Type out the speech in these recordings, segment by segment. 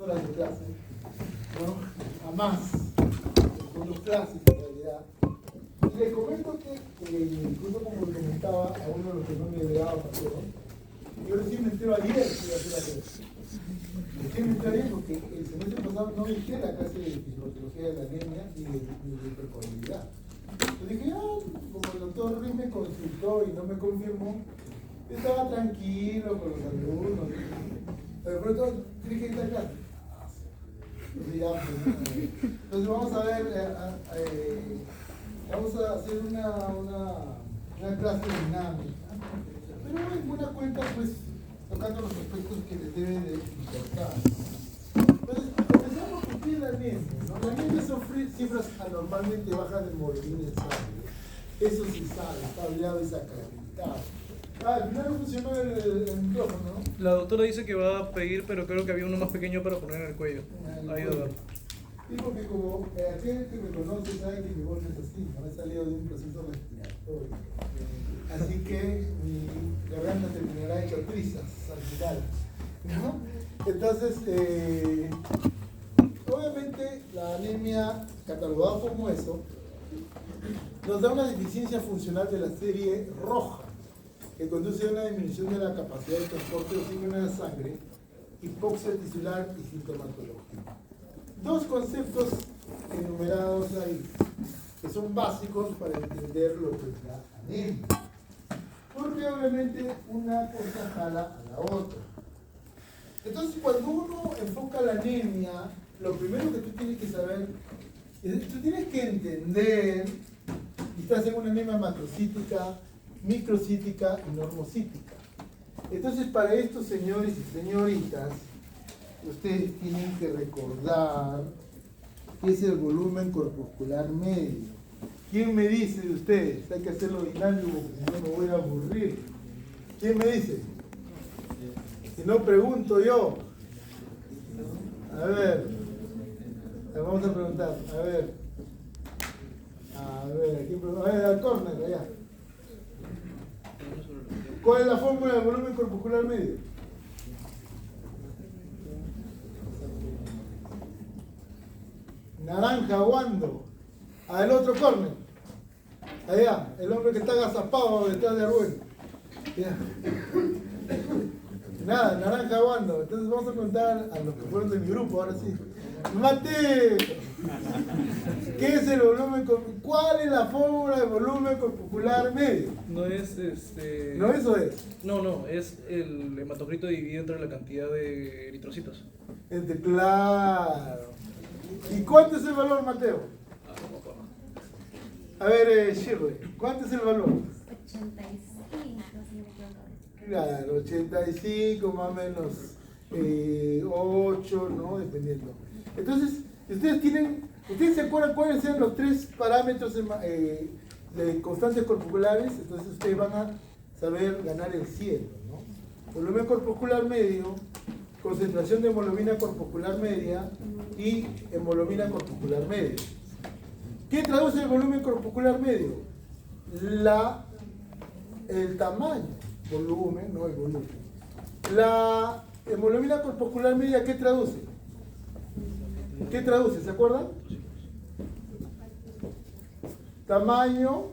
horas de clase, ¿no? A más, con los clases en realidad. Y les comento que, incluso como le comentaba a uno de los que no me llegaba a paseo, yo recién me entero ayer que iba a hacer la clase. Recién me enteré porque el semestre pasado no dejé la clase de fisiología de la anemia ni de hipercoagulabilidad. Yo dije, como el doctor Ruiz me consultó y no me confirmó, yo estaba tranquilo con los alumnos. Pero pronto tiene que ir a la clase. Entonces vamos a ver, vamos a hacer una clase dinámica, pero en buena cuenta pues tocando los aspectos que les deben de importar. Entonces empezamos con qué es la anemia, ¿no? La anemia son cifras anormalmente bajas de hemoglobina en sangre. Eso se sabe, está hablado y sacramentado. Al final no funcionó el micrófono, ¿no? La doctora dice que va a pedir, pero creo que había uno más pequeño para poner en el cuello. Ahí va. Digo que como aquel que me conoce sabe que mi voz no es así, no he salido de un proceso respiratorio. Así que mi garganta terminará hecha trizas al final, ¿no? Entonces, obviamente la anemia, catalogada como eso, nos da una deficiencia funcional de la serie roja, que conduce a una disminución de la capacidad de transporte de oxígeno en la sangre, hipoxia tisular y sintomatología. Dos conceptos enumerados ahí, que son básicos para entender lo que es la anemia. Porque obviamente una cosa jala a la otra. Entonces, cuando uno enfoca la anemia, lo primero que tú tienes que saber es que tú tienes que entender si estás en una anemia macrocítica, microcítica y normocítica. Entonces, para estos señores y señoritas, ustedes tienen que recordar qué es el volumen corpuscular medio. ¿Quién me dice de ustedes? Hay que hacerlo dinámico porque si no me voy a aburrir. ¿Quién me dice? Si no, pregunto yo. A ver, vamos a preguntar. A ver, al córner, allá. ¿Cuál es la fórmula del volumen corpuscular medio? Naranja, Wando. Al otro córner. Allá, el hombre que está agazapado detrás de Arbuel. Nada, naranja, Wando. Entonces vamos a preguntar a los que fueron de mi grupo, ahora sí. Mate, ¿qué es el volumen corpuscular? ¿Cuál es la fórmula del volumen corpuscular medio? No es ¿No eso es? No, es el hematocrito dividido entre la cantidad de eritrocitos. Claro. ¿Y cuánto es el valor, Mateo? A ver, Shirley, ¿cuánto es el valor? 85, si no me equivoco. Claro, 85 más o menos 8, ¿no? Dependiendo. Entonces, ¿ustedes se acuerdan cuáles eran los tres parámetros de constantes corpusculares? Entonces ustedes van a saber ganar el cielo, ¿no? Volumen corpuscular medio, concentración de hemoglobina corpuscular media y hemoglobina corpuscular media. ¿Qué traduce el volumen corpuscular medio? El tamaño, volumen, no el volumen. La hemoglobina corpuscular media, ¿qué traduce? ¿Qué traduce? ¿Se acuerdan? Tamaño,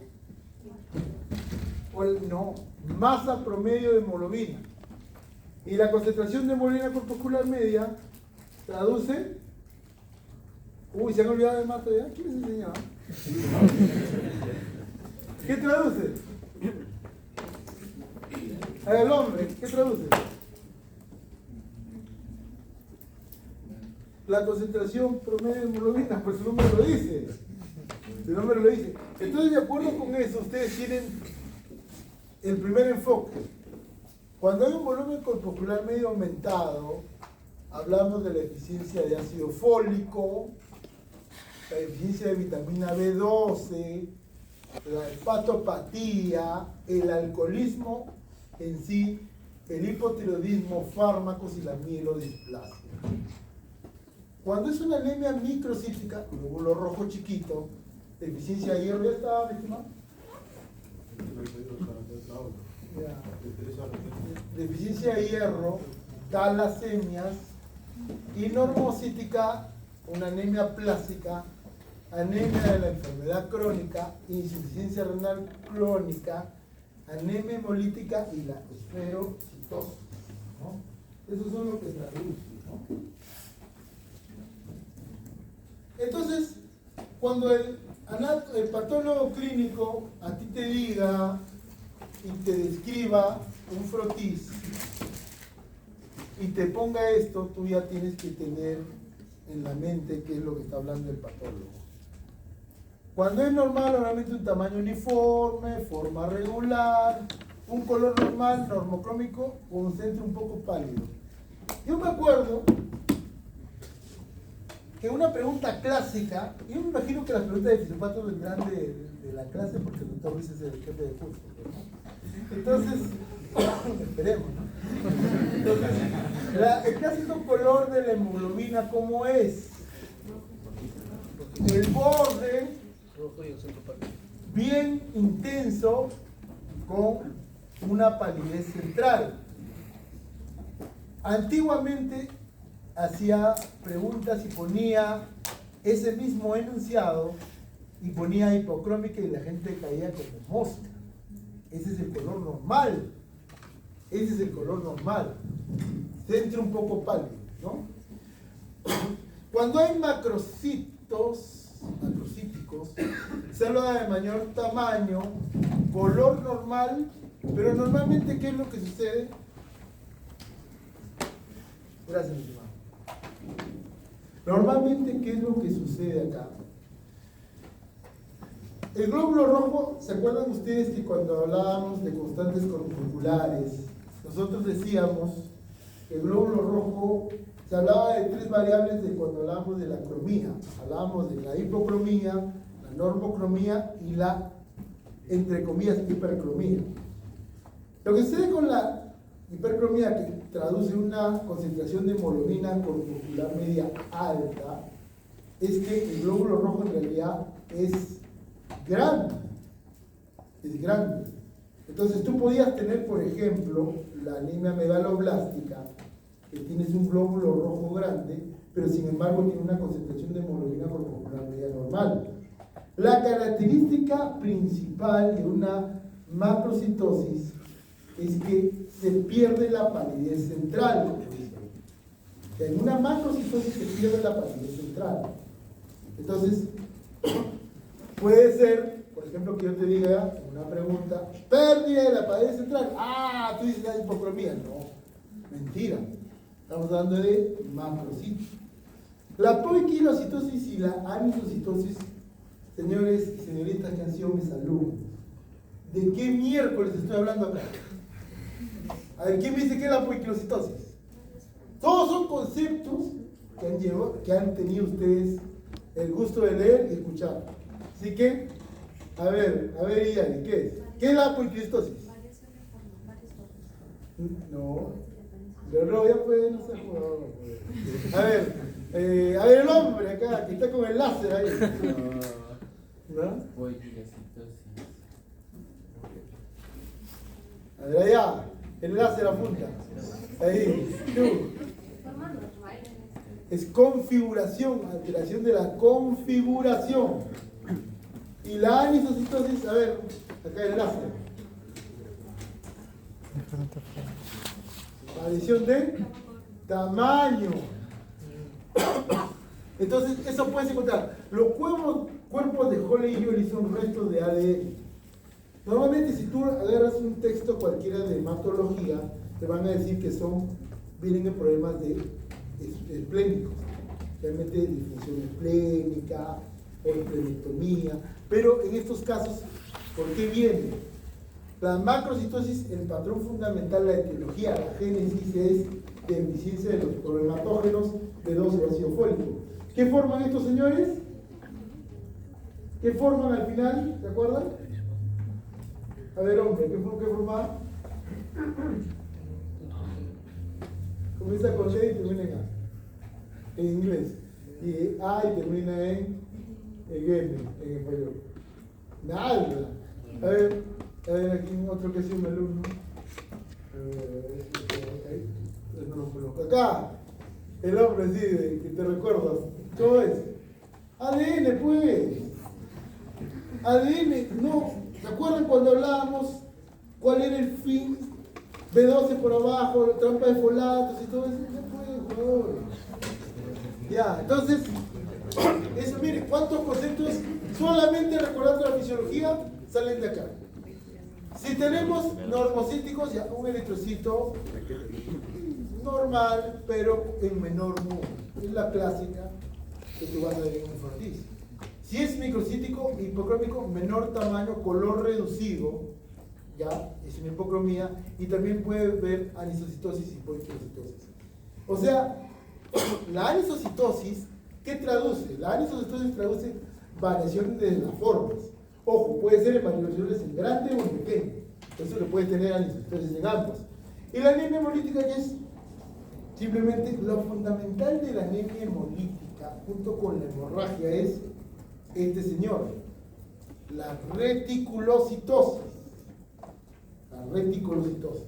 masa promedio de hemoglobina. Y la concentración de hemoglobina corpuscular media traduce. Uy, se han olvidado de mate, ¿ya? ¿Quién les enseñaba? ¿Qué traduce? El hombre, ¿qué traduce? La concentración promedio de hemoglobina, pues el nombre lo dice. El nombre lo dice. Entonces, de acuerdo con eso, ustedes tienen el primer enfoque. Cuando hay un volumen corpuscular medio aumentado, hablamos de la deficiencia de ácido fólico, la deficiencia de vitamina B12, la hepatopatía, el alcoholismo en sí, el hipotiroidismo, fármacos y la mielodisplasia. Cuando es una anemia microcítica, glóbulo rojo chiquito, deficiencia de hierro, ¿ya está, mi estimado? Deficiencia de hierro, talasemias, y normocítica, una anemia plástica, anemia de la enfermedad crónica, insuficiencia renal crónica, anemia hemolítica y la esferocitosis, ¿no? Esos son los que traduce, ¿no? Entonces, cuando el patólogo clínico a ti te diga y te describa un frotis y te ponga esto, tú ya tienes que tener en la mente qué es lo que está hablando el patólogo. Cuando es normal, normalmente un tamaño uniforme, forma regular, un color normal, normocrómico, con un centro un poco pálido. Yo me acuerdo que una pregunta clásica, yo me imagino que las preguntas de fisiopato vendrán de la clase porque el doctor Luis es el jefe de curso, ¿no? Entonces, esperemos, ¿no? Entonces, el clásico color de la hemoglobina, ¿cómo es? El borde rojo y el centro pálido. bien intenso con una palidez central. Antiguamente hacía preguntas y ponía ese mismo enunciado y ponía hipocrómica y la gente caía como mosca. Ese es el color normal. Ese es el color normal. Centro un poco pálido, ¿no? Cuando hay macrocíticos, se habla de mayor tamaño, color normal, pero normalmente, ¿qué es lo que sucede? Gracias, mi estimado. Normalmente, ¿qué es lo que sucede acá? El glóbulo rojo, ¿se acuerdan ustedes que cuando hablábamos de constantes corpusculares, nosotros decíamos que el glóbulo rojo, se hablaba de tres variables de cuando hablábamos de la cromía? Hablábamos de la hipocromía, la normocromía y la, entre comillas, hipercromía. Lo que sucede con la hipercromía, que traduce una concentración de hemoglobina corpuscular media alta, es que el glóbulo rojo en realidad es grande. Es grande. Entonces tú podías tener, por ejemplo, la anemia megaloblástica, que tienes un glóbulo rojo grande, pero sin embargo tiene una concentración de hemoglobina corpuscular media normal. La característica principal de una macrocitosis es que se pierde la palidez central. En una macrocitosis se pierde la palidez central. Entonces, puede ser, por ejemplo, que yo te diga una pregunta, pérdida de la palidez central. Ah, tú dices la hipocromía. No, mentira. Estamos hablando de macrocitos. La poiquilocitosis y la anisocitosis, señores y señoritas que han sido mis alumnos, ¿de qué miércoles estoy hablando acá? A ver, ¿quién me dice qué es la poiquilocitosis? Todos son conceptos que han tenido ustedes el gusto de leer y escuchar. Así que, a ver, Iyari, ¿qué es? ¿Qué es la poiquilocitosis? No, pero ya puede no ser jugador. A ver, el hombre acá, que está con el láser ahí. ¿No? A ver, allá, el láser apunta. Ahí, tú. Es configuración, alteración de la configuración. Y la anisocitosis, a ver, acá el láser. Adición de tamaño. Entonces, eso puedes encontrar. Los cuerpos de Holley y Joly son restos de ADN. Normalmente, si tú agarras un texto cualquiera de hematología, te van a decir que vienen en problemas esplénicos, realmente de disfunción esplénica o esplenectomía. Pero en estos casos, ¿por qué viene? La macrocitosis, el patrón fundamental, la etiología, la génesis es de deficiencia de los prohematógenos de 2 de ácido fólico. ¿Qué forman estos señores? ¿Qué forman al final? ¿Se acuerdan? A ver, hombre, ¿qué formaba? Comienza con D y termina en A. En inglés. Y A y termina en M, en español. Nada. A ver, aquí otro que ha sido un alumno. No lo coloco acá. El hombre, sí, que te recuerdas. ¿Cómo es? ADN, pues. ADN, no. ¿Se acuerdan cuando hablábamos cuál era el fin? B12 por abajo, trampa de folatos y todo eso. No puede, jugador. Ya, entonces, eso, miren, ¿cuántos conceptos solamente recordando la fisiología salen de acá? Si tenemos normocíticos, ya un eritrocito normal, pero en menor número. Es la clásica que tú vas a ver en un infartis. Si es microcítico, hipocrómico, menor tamaño, color reducido, ya, es una hipocromía, y también puede ver anisocitosis y poiquilocitosis. O sea, la anisocitosis, ¿qué traduce? La anisocitosis traduce variaciones de las formas. Ojo, puede ser en variaciones en grande o en pequeño. Eso lo puede tener anisocitosis en ambos. Y la anemia hemolítica, que es simplemente lo fundamental de la anemia hemolítica, junto con la hemorragia, es este señor, la reticulocitosis. La reticulocitosis.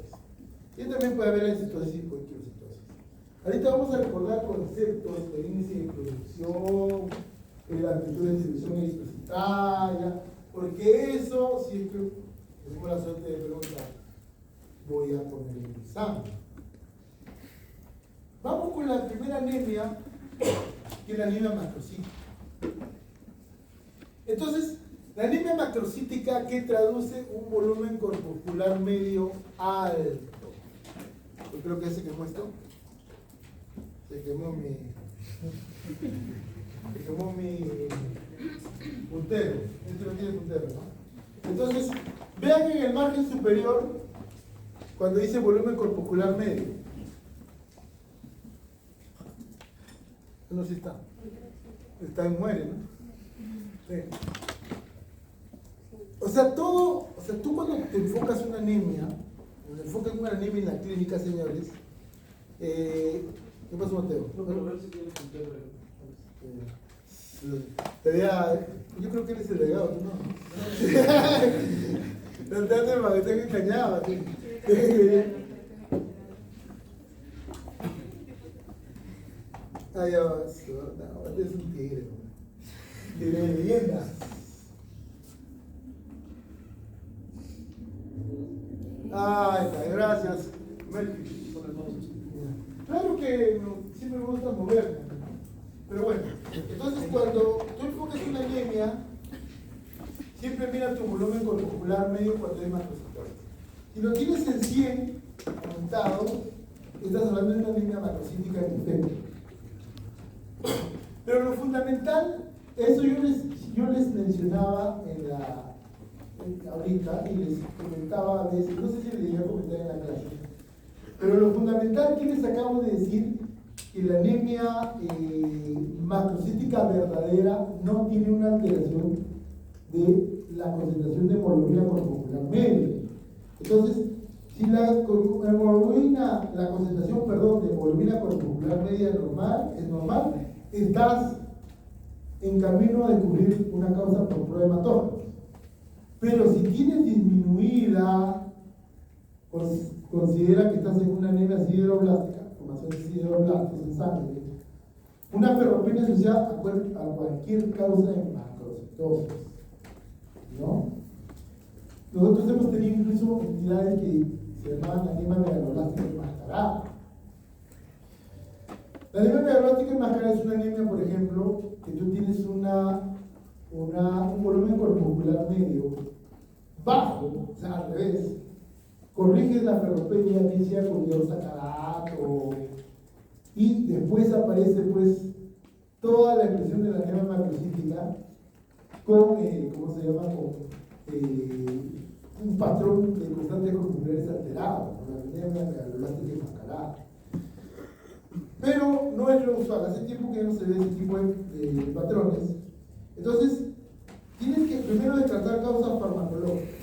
Y también puede haber anisocitosis y poiquilocitosis. Ahorita vamos a recordar conceptos de índice de producción, la amplitud de distribución eritrocitaria, porque eso, si es que tengo la suerte de preguntar, voy a poner el examen. Vamos con la primera anemia, que es la anemia macrocítica. Entonces, la anemia macrocítica, que traduce un volumen corpuscular medio alto. Yo creo que se quemó esto. Se quemó mi puntero. Este no tiene puntero, ¿no? Entonces, vean en el margen superior, cuando dice volumen corpuscular medio. No sé si está. Está en muere, ¿no? Sí. O sea, tú cuando te enfocas una anemia, cuando te enfocas una anemia en la clínica, señores, ¿qué pasó, Mateo? No, pero a ver si tienes puntero. Yo creo que eres el delegado, tú no. No te haces para que te engañado. Ay, ya vas. No, este es un tigre. Tigre de leyendas. Ay, está, gracias. Claro que siempre me gusta moverme. Pero bueno, entonces cuando tú enfocas una anemia, siempre mira tu volumen corpuscular medio cuando hay macrocitosis. Si lo tienes en 100 aumentado, estás hablando de una anemia macrocítica en efecto. Pero lo fundamental, eso yo les mencionaba ahorita y les comentaba a veces, no sé si les llegué a comentar en la clase, pero lo fundamental que les acabo de decir, que la anemia macrocítica verdadera no tiene una alteración de la concentración de hemoglobina corpuscular media. Entonces, si la concentración, de hemoglobina corpuscular media es normal, estás en camino a descubrir una causa por prueba hematógena. Pero si tienes disminuida, considera que estás en una anemia sideroblástica, formación de sideroblastos en sangre, una ferropenia asociada a cualquier causa de macrocitosis, ¿no? Nosotros hemos tenido incluso entidades que se llamaban anemia megaloblástica enmascarada. La anemia megaloblástica enmascarada es una anemia, por ejemplo, que tú tienes un volumen corpuscular medio bajo, o sea, al revés. Corriges la ferropenia, bien sea con diosacarato, y después aparece pues toda la expresión de la anemia macrocítica con, ¿cómo se llama? Con un patrón de constantes corpusculares alterados, con la anemia megaloblástica enmascarada. Pero no es lo usual, hace tiempo que no se ve ese tipo de patrones. Entonces, tienes que primero descartar causas farmacológicas.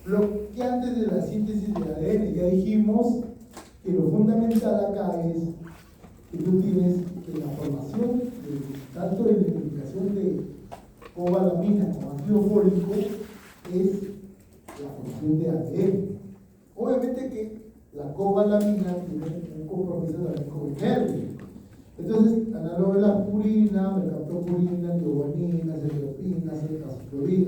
Bloqueantes de la síntesis de ADN. Ya dijimos que lo fundamental acá es que tú tienes que la formación, tanto de identificación de cobalamina como ácido fólico, es la formación de ADN. Obviamente que la cobalamina tiene un compromiso también con el nervio. Entonces, análogo de la purina, mercaptopurina, tioguanina, ceftriaxona, aciclovir,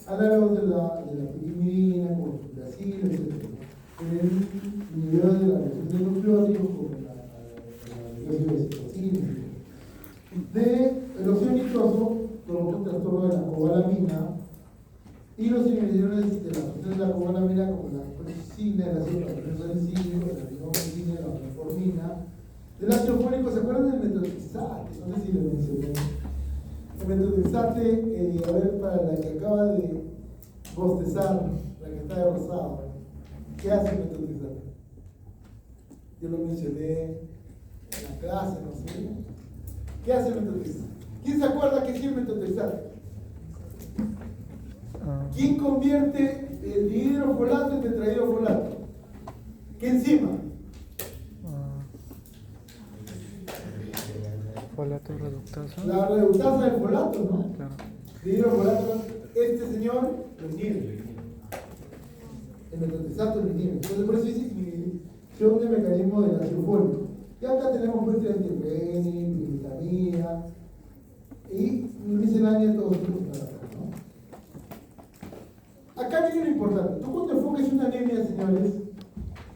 análogos de la pirimidina, como el Brasil, etc. En el nivel de la reacción de nucleóticos, como la dióxido de citosina. El óxido nitroso provoca un trastorno de la cobalamina y los inhibidores de la función de la cobalamina, como la colchicina, el ácido carboxílico, la ribomencina, la metformina. Del ácido fólico, ¿se acuerdan del metotrexate? No sé si lo mencioné. El metotrexate, a ver, para la que acaba de bostezar, la que está de rosado, ¿qué hace el metotrexate? Yo lo mencioné en la clase, no sé. ¿Qué hace el metotrexate? ¿Quién se acuerda qué es el metotrexate? ¿Quién convierte el dihidrofolato en tetrahidrofolato? ¿Qué enzima? Folato reductasa. La reductasa del folato, ¿no? Claro. Dihidrofolato, este señor lo inhibe. El metotrexato lo inhibe. Entonces, por eso dice inhibición del mecanismo del ácido fólico. Y acá tenemos pues triantirenin, vitamina y miscelánea de todos estos parámetros, ¿no? Acá viene lo importante. Tú cuando enfoques una anemia, señores,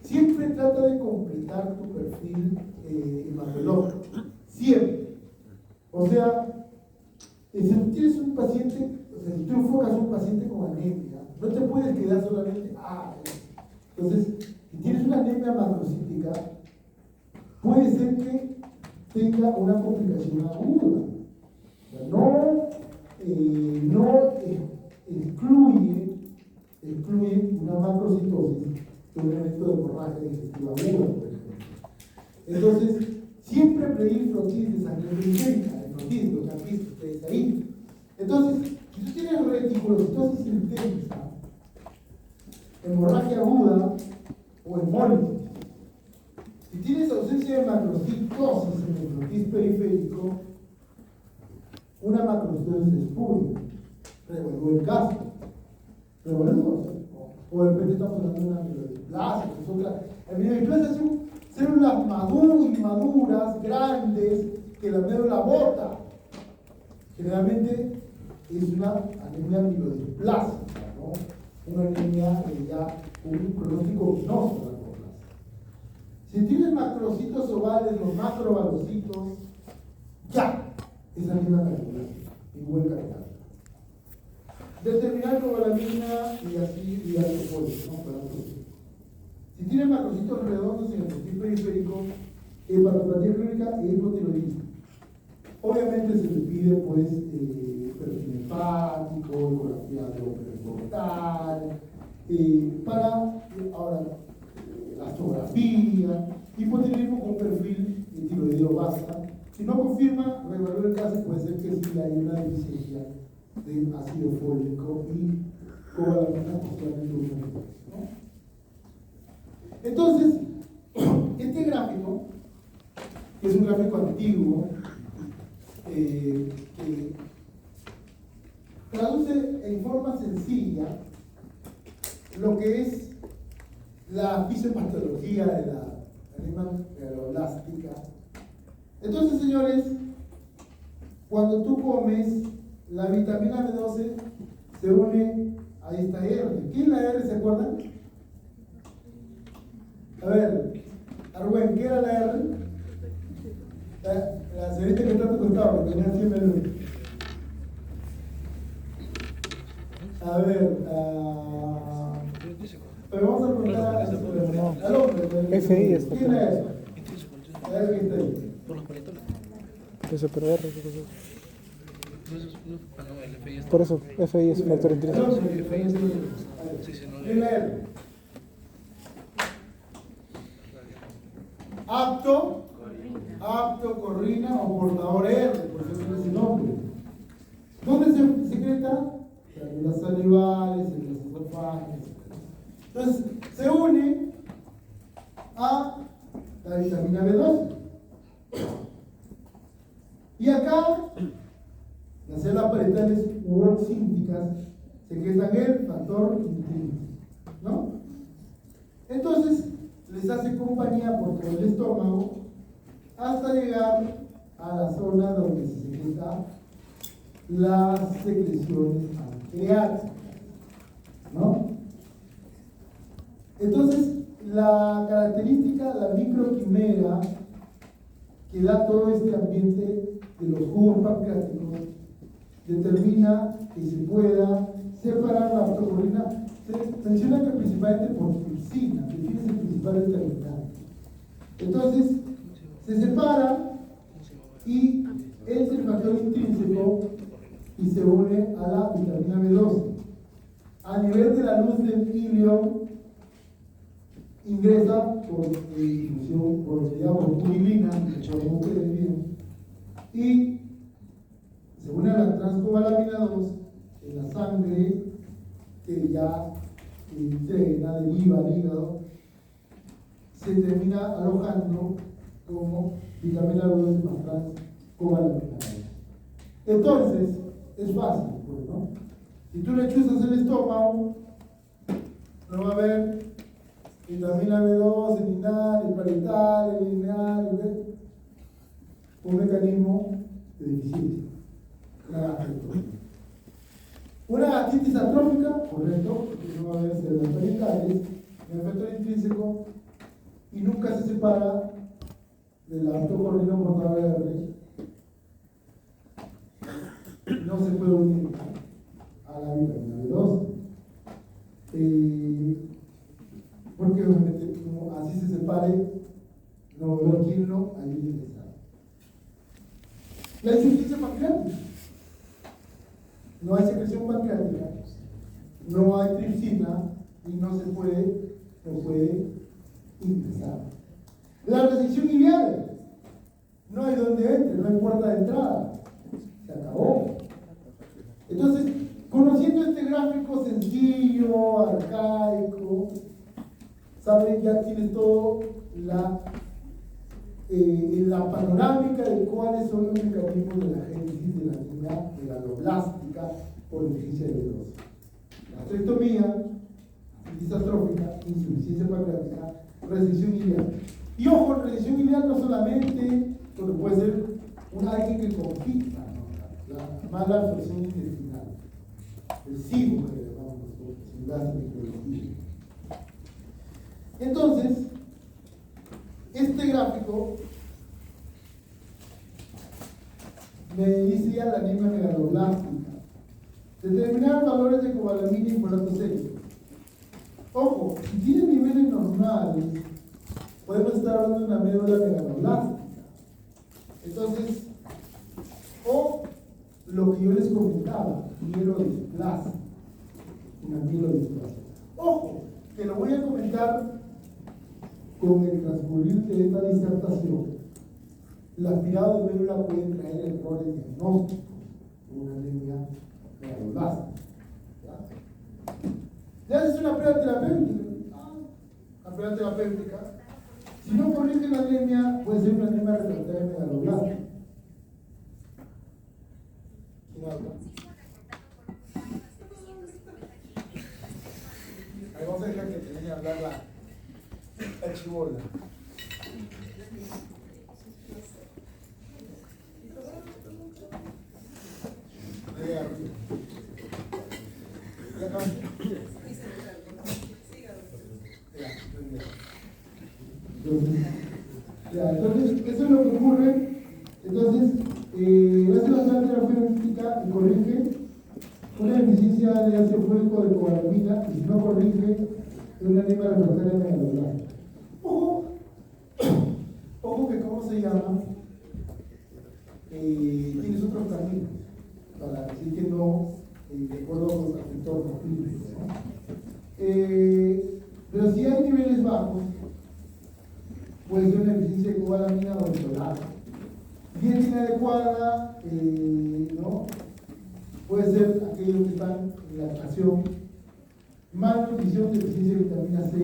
siempre trata de completar tu perfil hematológico. Siempre. O sea, si tú tienes un paciente, o sea, si tú enfocas a un paciente con anemia, no te puedes quedar solamente, entonces, si tienes una anemia macrocítica, puede ser que tenga una complicación aguda. O sea, no excluye una macrocitosis de un evento de hemorragia digestiva aguda, por ejemplo. Entonces, siempre pedir frotis de sangre periférica, el frotis, lo que han visto ustedes ahí. Entonces, si tú tienes reticulocitosis intensa, hemorragia aguda o hemólisis, si tienes ausencia de macrocitosis en el frotis periférico, una macrocitosis espuria, revuelvo el caso, o de repente estamos hablando de una amiloidoplasia, que es otra. La amiloidoplasia son células maduras, grandes, que la médula bota. Generalmente es una anemia amiloidoplásica, ¿no? Una anemia ya con un pronóstico venoso de la neoplasia. Si tienes macrocitos ovales, los macrovalocitos, ya, esa misma calidad, igual calidad. Determinar cobalamina y así y alcohólico, ¿no? Para producir. Si tiene macrocitos redondos en el perfil periférico, hepatopatía crónica e hipotiroidismo. Obviamente se le pide pues perfil hepático, ecografía de ópera portal, para ahora astrografía, hipotiroidismo con perfil tiroideo basa. Si no confirma, reevaluar el caso, puede ser que sí hay una deficiencia de ácido fólico y cobalamina posiblemente un ¿no? Entonces, este gráfico, que es un gráfico antiguo, que traduce en forma sencilla lo que es la fisiopatología de la anemia megaloblastica. Entonces, señores, cuando tú comes, la vitamina B12 se une a esta R. ¿Qué es la R? ¿Se acuerdan? A ver, Arwen, ¿qué era la R? La señorita que está a tu costado, que tenía siempre el lunes. A ver, pero vamos a preguntar al hombre. FI está. ¿Quién es eso? A ver quién está ahí. Por los panetones. Eso, pero R, No, el FI está. por eso, FI es factor intrínseco. Sí, no ¿Quién es él? Apto, corrina o portador R, por eso tiene ese nombre. ¿Dónde se secreta? En las salivales, en las esofágenes. Entonces, se une a la vitamina B12. Y acá, las células parietales u oxínticas secretan el factor intrínseco, ¿no? Entonces, les hace compañía por todo el estómago hasta llegar a la zona donde se secretan las secreciones pancreáticas, ¿no? Entonces, la característica, la microquimera que da todo este ambiente de los jugos pancreáticos determina que se pueda separar la aptocorrina. Se menciona que principalmente por tripsina, que tiene el principal determinante. Entonces, se separa y es el factor intrínseco y se une a la vitamina B12. A nivel de la luz del ilio, ingresa por difusión, por purina, y se une a la transcobalamina 2 en la sangre que ya entrena, deriva al hígado, se termina alojando como vitamina B12 más transcobalamina 2. Entonces, es fácil, pues, ¿no? Si tú le chuzas el estómago, no va a haber vitamina B2, el inal, el parietal, el lineal, un mecanismo de deficiencia. Una gastritis atrófica, correcto, porque no va a haber células parietales, el efecto intrínseco, y nunca se separa del aptocorrino portador de la leche. No se puede unir a la vitamina B12. Porque obviamente, como así se separe, no va a haber quien no hay ingresado. La insuficiencia pancreática. No hay secreción pancreática, no hay tripsina y no puede ingresar. La resección ileal. No hay donde entre, no hay puerta de entrada. Se acabó. Entonces, conociendo este gráfico sencillo, arcaico, ¿saben? Ya tienes todo la panorámica de cuáles son los mecanismos de la génesis de la anemia megaloblástica por deficiencia de B12. Gastrectomía, gastritis atrófica, insuficiencia pancreática, resección ileal. Y ojo, resección ileal no solamente porque puede ser alguien que conflicta, ¿no? La mala absorción intestinal, el SIBO que le llamamos nosotros, sin gastroenterología. Entonces, este gráfico me dice ya la anemia megaloblástica. Determinar valores de cobalamina y folato sérico. Ojo, si tiene niveles normales, podemos estar hablando de una médula megaloblástica. Entonces, o lo que yo les comentaba, mielodisplasia. Una mielodisplasia. Ojo, que lo voy a comentar con el transcurrir de esta disertación. El aspirado de médula puede traer errores diagnósticos de una anemia megaloblástica. Ya haces una prueba terapéutica. La prueba terapéutica. Si no corrige la anemia, puede ser una anemia refractaria megaloblástica. ¿Quién habla? Ahí vamos a dejar que te a hablar la chibola. Ya acabamos. Entonces, eso es lo que ocurre. Entonces, hace bastante terapéutica y corrige una deficiencia de ácido fólico de cobalamina, y si no corrige, es una anemia refractaria megaloblástica. Ojo que cómo se llama, tienes otros caminos para decir que no, de acuerdo con los entornos clínicos, ¿no? Pero si hay niveles bajos, puede ser una deficiencia de cobalamina o de folato. Bien inadecuada, ¿no? Puede ser aquellos que están en lactación, malnutrición, deficiencia de vitamina C,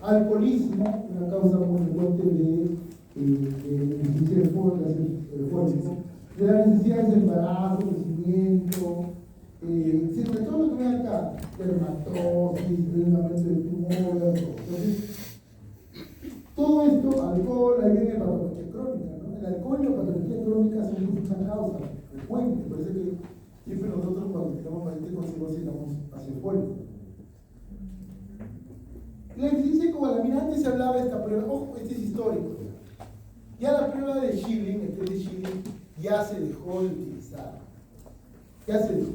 alcoholismo, una causa muy frecuente de deficiencia de fólico, de las necesidades de embarazo, crecimiento, etc. Todo lo que ven acá, dermatosis, derramamiento de tumores, entonces, todo esto, alcohol, ahí viene la patología crónica. alcohol y la patología crónica son una causa frecuente. Por eso que siempre nosotros cuando tenemos pacientes con cirrosis damos ácido fólico. La deficiencia de cobalamina, antes se hablaba de esta prueba, ojo, este es histórico. Ya la prueba de Schilling, el test de Schilling, ya se dejó de utilizar. Ya se dejó.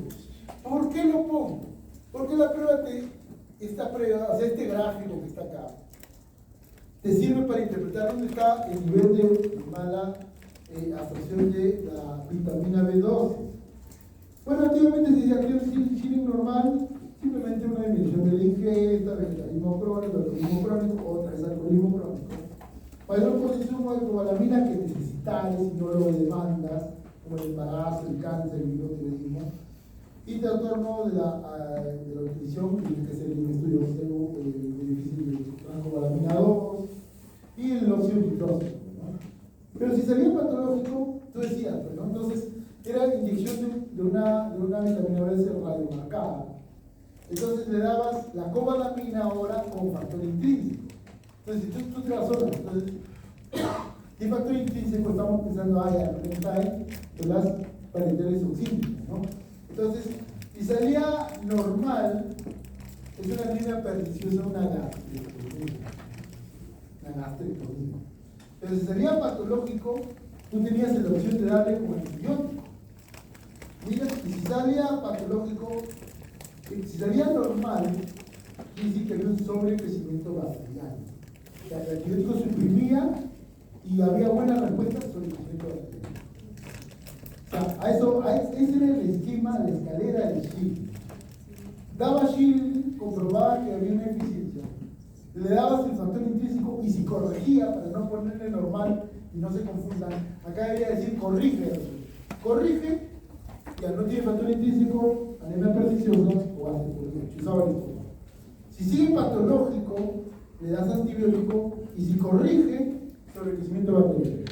¿Por qué lo pongo? Porque la prueba esta prueba, o sea, este gráfico que está acá, te sirve para interpretar dónde está el nivel de mala absorción de la vitamina B12. Bueno, antiguamente se decía que el Schilling normal, simplemente una disminución de la ingesta, vegetalismo crónico, alcoholismo crónico, otra vez alcoholismo crónico. Mayor consumo de cobalamina que necesitáis si no lo demandas, como el embarazo, el cáncer, el hipotiroidismo. Y trastorno de la nutrición, que tiene que ser un estudio difícil de cobalamina 2 y el osteoartrosis, ¿no? Pero si salía patológico, tú decías, ¿no? Entonces era inyección de una vitamina B radiomarcada. Entonces le dabas la cobalamina ahora con factor intrínseco. Entonces, si tú te vas sola, entonces, ¿qué factor intrínseco estamos pensando? Ya, lo que está ahí, de las parenterales oxígenas, ¿no? Entonces, si salía normal, es una línea perniciosa, una gastrectomía. Pero si salía patológico, tú tenías la opción de darle como antibiótico. Mira, y si salía patológico, si salía normal, quiere decir que había un sobrecrecimiento bacteriano. O sea, el antibiótico suprimía y había buena respuesta sobre el crecimiento bacteriano. O sea, ese era el esquema, la escalera del Schilling. Daba Schilling, comprobaba que había una eficiencia. Le dabas el factor intrínseco y si corregía, para no ponerle normal y no se confundan, acá debería decir corrige. Corrige, ya no tiene factor intrínseco, anemia perniciosa o ácido. Si sigue patológico, le das antibiótico y si corrige, sobrecrecimiento bacteriano.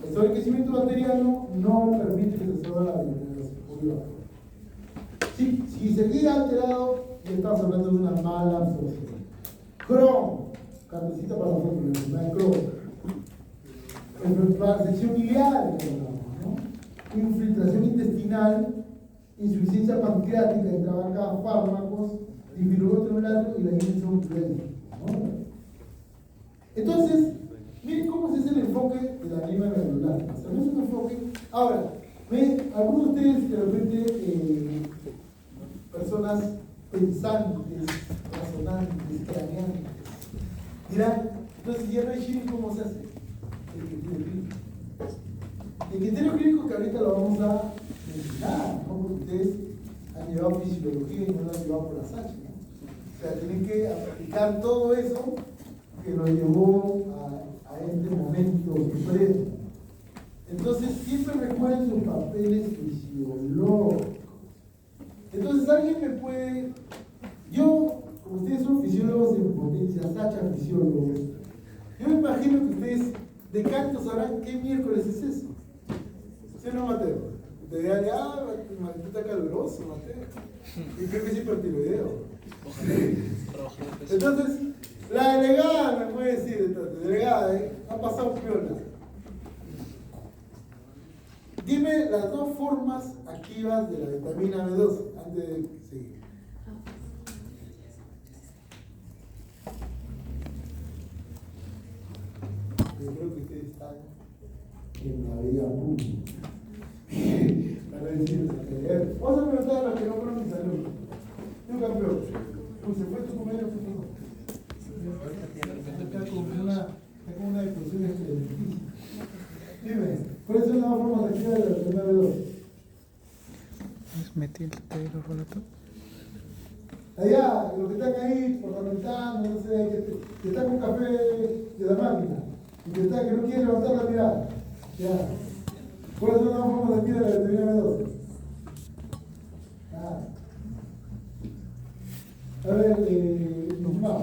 El sobrecrecimiento bacteriano no permite que se suba la vitamina. Si seguía alterado, ya estamos hablando de una mala absorción. Crohn, cartecita para nosotros, la enfermedad de Crohn. La sección biliar, ¿no? Infiltración intestinal, insuficiencia pancreática, entraba acá fármacos, difilogotronulato y la insuficiencia, ¿no? Entonces, miren cómo es el enfoque de la anemia granular. Hacemos un enfoque. Ahora, algunos de ustedes, de repente, personas pensantes, razonantes, craneantes, dirán, entonces ya no hay Schilling, ¿cómo se hace? El criterio clínico. El criterio clínico que ahorita lo vamos a mencionar, ¿no? Porque ustedes han llevado fisiología y no lo han llevado por la SACH, ¿no? O sea, tienen que aplicar todo eso que lo llevó a este momento supremo. Entonces, siempre recuerden sus papeles fisiológicos. Entonces, alguien me puede. Yo, como ustedes son fisiólogos en potencia, Sacha fisiólogos, yo me imagino que ustedes de canto sabrán qué miércoles es eso. ¿Sí o no, Mateo? Te dirán, Mateo está caluroso, Mateo. Y creo que es hipertiroideo. Entonces, la delegada me puede decir, entonces, delegada, ha pasado piola. Dime las dos formas activas de la vitamina B12 antes de seguir. Yo creo que ustedes están en la vida pública. Para decir, vamos a preguntar a los que no fueron mis alumnos. Yo campeón, ¿se fue tu comer o qué fue? Está como una discusión excelentísima. Dime, ¿cuáles son las formas activas de la vitamina B12? ¿Es metiltetrofolato? Allá, los que están ahí, parlamentando, no sé, que están con café de la máquina, y que no quieren levantar la mirada. Ya. ¿Cuáles son las formas activas de la vitamina B12? A ver, Nusma,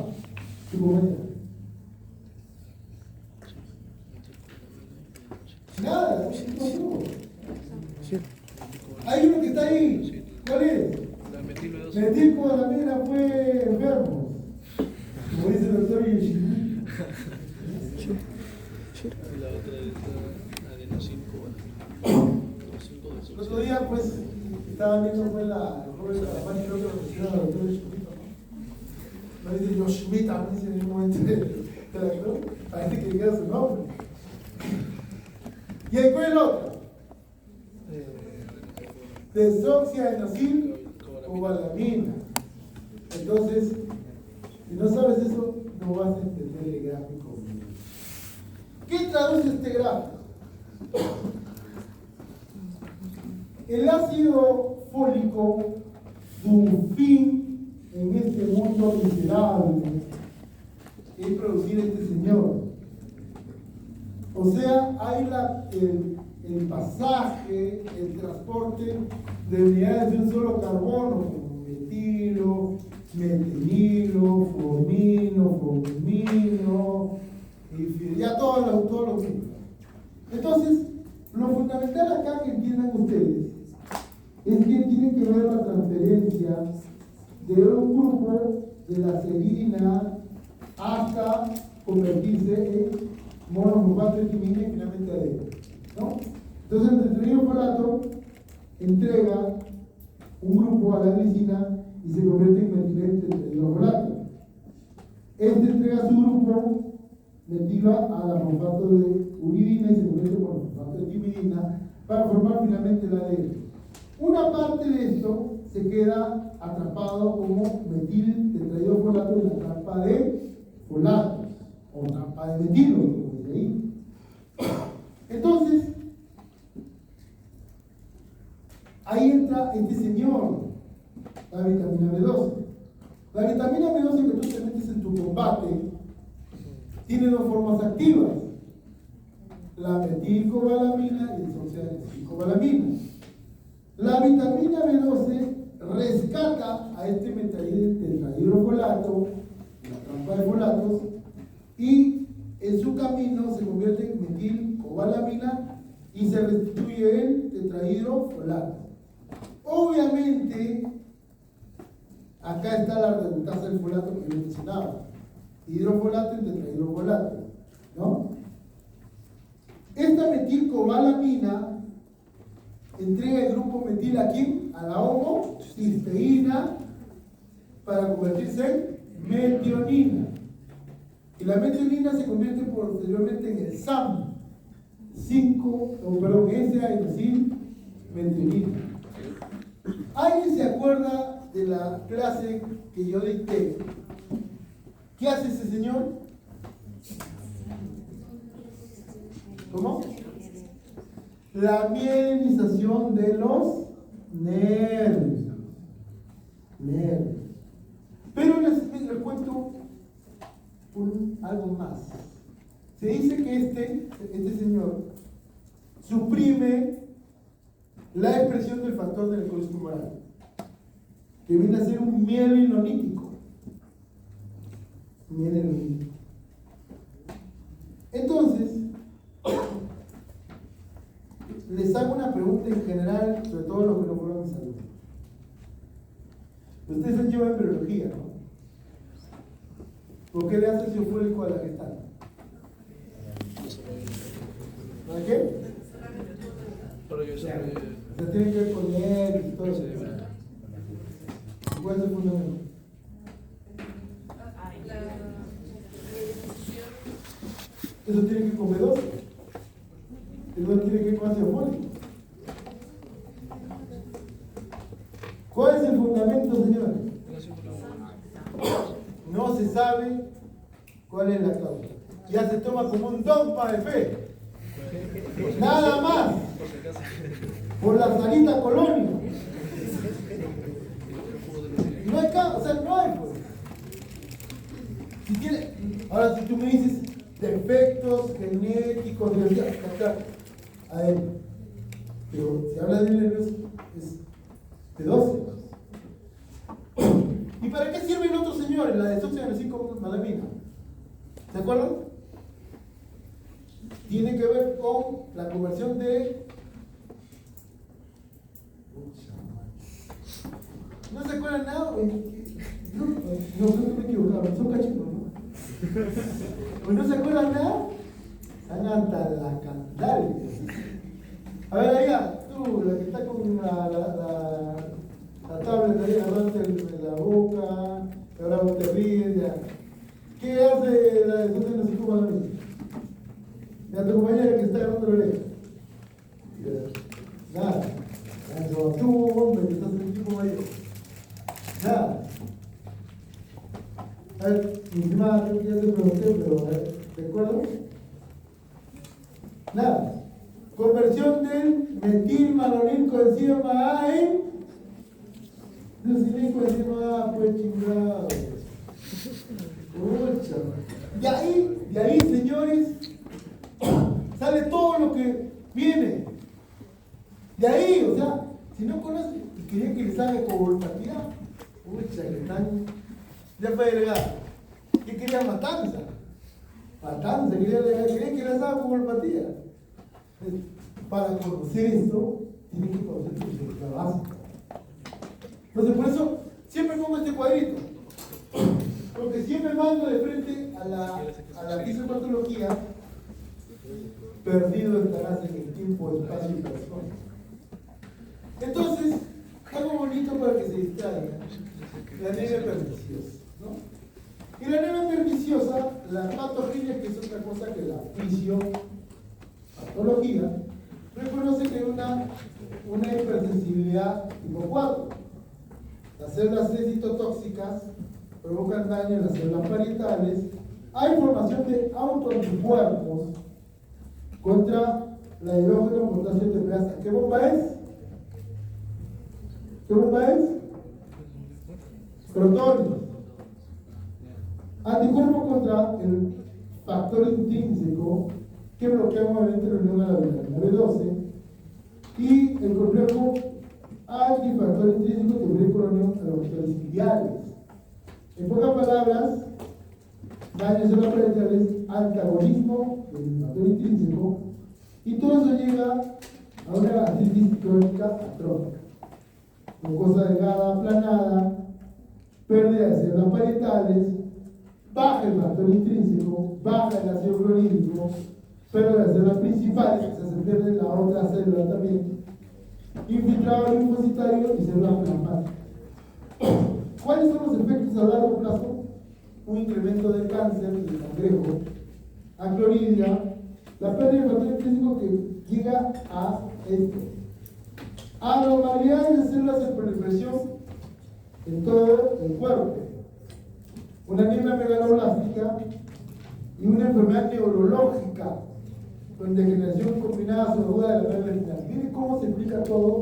tu compañera. Nada, no. Hay uno que está ahí. ¿Cuál es? La Metilcobalamina fue enfermo. Como dice el doctor Yoshimi. Y la otra es El otro día, pues, estaba viendo pues, la joven Carapani, creo que lo menciona la doctora Yoshimita, ¿no? No dice Yoshimita, no dice en ningún momento del actor, parece que queda su nombre. ¿Y cuál es el otro? Desoxiadenosina cobalamina. Entonces, si no sabes eso, no vas a entender el gráfico. ¿Qué traduce este gráfico? El ácido fólico, su fin en este mundo miserable es producir este señor. O sea, hay el pasaje, el transporte de unidades de un solo carbono, como metilo, metililo, formino, y ya todos los mismos. Entonces, lo fundamental acá que entiendan ustedes es que tienen que ver la transferencia de un grupo de la serina hasta convertirse en monofosfato de timina y finalmente adeno, ¿no? Entonces el tetrahidrofolato entrega un grupo a la glicina y se convierte en metiltetrahidrofolato. Este entrega su grupo metilo a la fosfato de uridina y se convierte en monofosfato de timidina para formar finalmente el ADN. Una parte de esto se queda atrapado como metiltetrahidrofolato en la trampa de folatos o trampa de metilo, como dice ahí. Entonces, ahí entra este señor, la vitamina B12. La vitamina B12 que tú te metes en tu combate tiene dos formas activas: la metilcobalamina y desoxiadenosina. La vitamina B12 rescata a este tetrahidrofolato, la trampa de folatos, y en su camino se convierte en metilcobalamina y se restituye el tetrahidrofolato. Obviamente, acá está la redundância del folato que yo mencionaba: hidrofolato y tetrahidrofolato, ¿no? Esta metilcobalamina entrega el grupo metil aquí a la homocisteína para convertirse en metionina. Y la metionina se convierte posteriormente en el SAM, S-adenosil metionina. ¿Alguien se acuerda de la clase que yo dicté? ¿Qué hace ese señor? ¿Cómo? La mielinización de los nervios. Pero les cuento algo más. Se dice que este señor suprime la expresión del factor de necrosis tumoral, que viene a ser un mielinolítico. Entonces, les hago una pregunta en general, sobre todo los que no fueron mis alumnos. Ustedes han llevado embriología, ¿no? ¿Por qué le hace ácido fólico a la gestal? ¿Para qué? Pero yo sé Se tiene que ver con nervios y todo eso. ¿Cuál es el fundamento? Eso tiene que ir con B12. Eso tiene que ir con ácido fólico. ¿Cuál es el fundamento, señores? No se sabe cuál es la causa. Ya se toma como un dogma de fe. Nada más. Por la salita colonia. No hay causa, o sea, no hay pues. Si tiene, ahora si tú me dices defectos genéticos, a ver, pero si habla de nervios es de 12. ¿Y para qué sirven otros señores? La desoxiadenosina. ¿Se acuerdan? Tiene que ver con la conversión de... ¿No se acuerdan nada? No creo que me equivocaba, son cachitos, ¿no? Pues no se acuerdan nada. Están hasta la cantal. A ver, allá, tú, la que está con la tablet ahí agarrante en la boca, ahora te ríes, ya. ¿Qué hace la de no sé cómo la ves? Ya tu compañera que está agarrando la oreja. Nada. Tú, hombre, que estás en el equipo mayor. Nada. A ver, mi estimada, creo que ya te pregunté, pero a ver, ¿recuerdo? Nada. Conversión del metilmalonil coenzima A en glucinín coenzima A, pues chingado. Pucha. De ahí, señores, sale todo lo que viene. De ahí, o sea, si no conocen y querían que les haga coagulopatía, pucha, que están. Ya fue delegado. ¿Qué querían? Matanza. Matanza, querían que les haga coagulopatía. Para conocer esto, tienen que conocer la base. Entonces, por eso siempre pongo este cuadrito. Porque siempre mando de frente a la fisiopatología, perdido estarás en el tiempo, espacio y persona. Entonces, algo bonito para que se distraiga, la anemia perniciosa, ¿no? Y la anemia perniciosa, la patogenia, que es otra cosa que la fisiopatología, reconoce que una hipersensibilidad tipo 4. Las células C citotóxicas provocan daño en las células parietales. Hay formación de autoanticuerpos contra la hidrógeno potasio tetrasa. ¿Qué bomba es? ¿Qué bomba es? Protones. Anticuerpos contra el factor intrínseco que bloquea nuevamente la unión a la vitamina B12 y el complejo antifactor intrínseco que bloquea la unión a los factores iliales. En pocas palabras, daños en las parietales, antagonismo del factor intrínseco, y todo eso llega a una gastritis crónica atrófica. Mucosa delgada, aplanada, pérdida de células parietales, baja el factor intrínseco, baja el ácido clorhídrico, pérdida de células principales, o sea, se pierde la otra célula también, infiltrado linfocitario y células plasmáticas. ¿Cuáles son los efectos a largo plazo? Un incremento del cáncer, del cangrejo, acloridia, la pérdida del factor intrínseco que llega a esto. Anormalidades de células en proliferación en todo el cuerpo. Una anemia megaloblástica y una enfermedad neurológica con degeneración combinada aguda de la médula espinal. Miren cómo se explica todo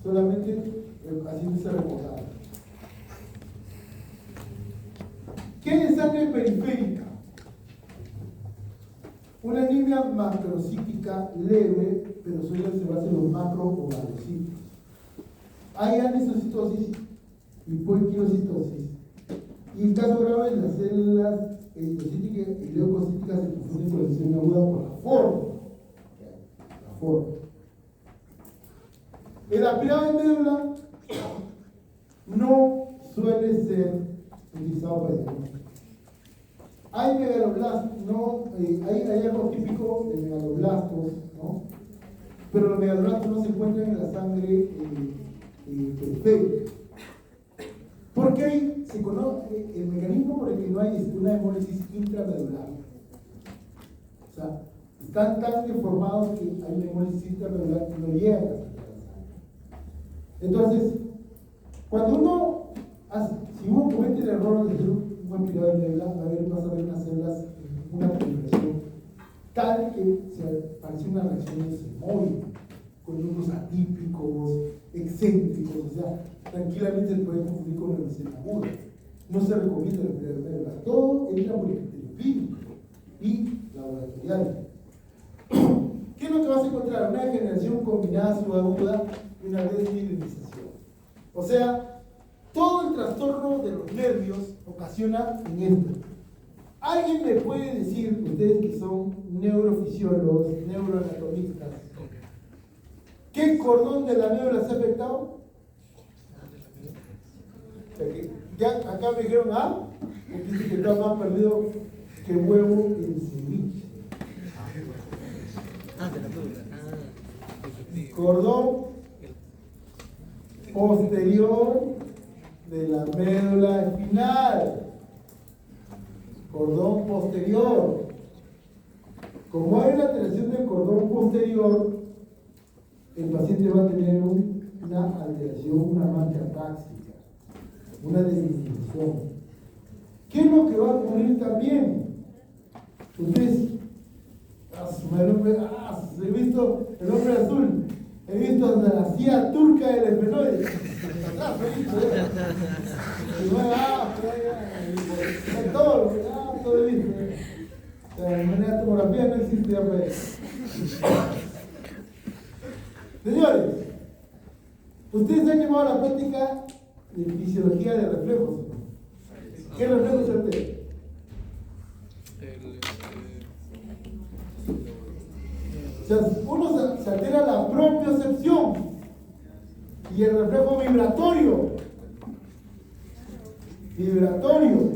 solamente haciéndose recordar. ¿Qué es sangre periférica? Una anemia macrocítica leve, pero suele observarse los macroovadocitos. Hay anisocitosis y poliquilocitosis. Y en caso grave, las células eritrocíticas y leucocíticas se confunden con la lesión aguda por la forma. La forma. El aspirado de médula no suele ser utilizado para diagnóstico. Hay megaloblastos, no, hay algo típico de megaloblastos, ¿no? Pero los megaloblastos no se encuentran en la sangre periférica. Porque ahí se conoce el mecanismo por el que no hay una hemólisis intramedular. O sea, están tan deformados que hay una hemólisis intramedular que no llega a la sangre. Entonces, cuando uno hace, si uno comete el error de hacer un aspirado de médula, vas a ver unas células, una proliferación tal que se parece una reacción de semoide, con unos atípicos, excéntricos, o sea, tranquilamente se puede confundir con una lesión aguda. No se recomienda el aspirado de médula. Todo entra por el criterio clínico y laboratorial. ¿Qué es lo que vas a encontrar? Una degeneración combinada subaguda y una desmielinización. O sea, todo el trastorno de los nervios ocasiona en esto. ¿Alguien me puede decir, ustedes que son neurofisiólogos, neuroanatomistas, qué cordón de la médula se ha afectado? Ya acá me dijeron, porque dice que está más perdido que huevo en ceviche. De la médula. cordón posterior de la médula espinal. Cordón posterior. Como hay una alteración del cordón posterior, el paciente va a tener una alteración, una mancha táxica, una disminución. ¿Qué es lo que va a ocurrir también? Ustedes, he visto el hombre azul, he visto la silla turca del esfenoide. Todo he visto. De manera tomografía no existe ya para eso. Señores, ustedes han llevado la práctica de fisiología de reflejos. ¿Qué reflejos se altera? O sea, uno se altera la propiocepción y el reflejo vibratorio.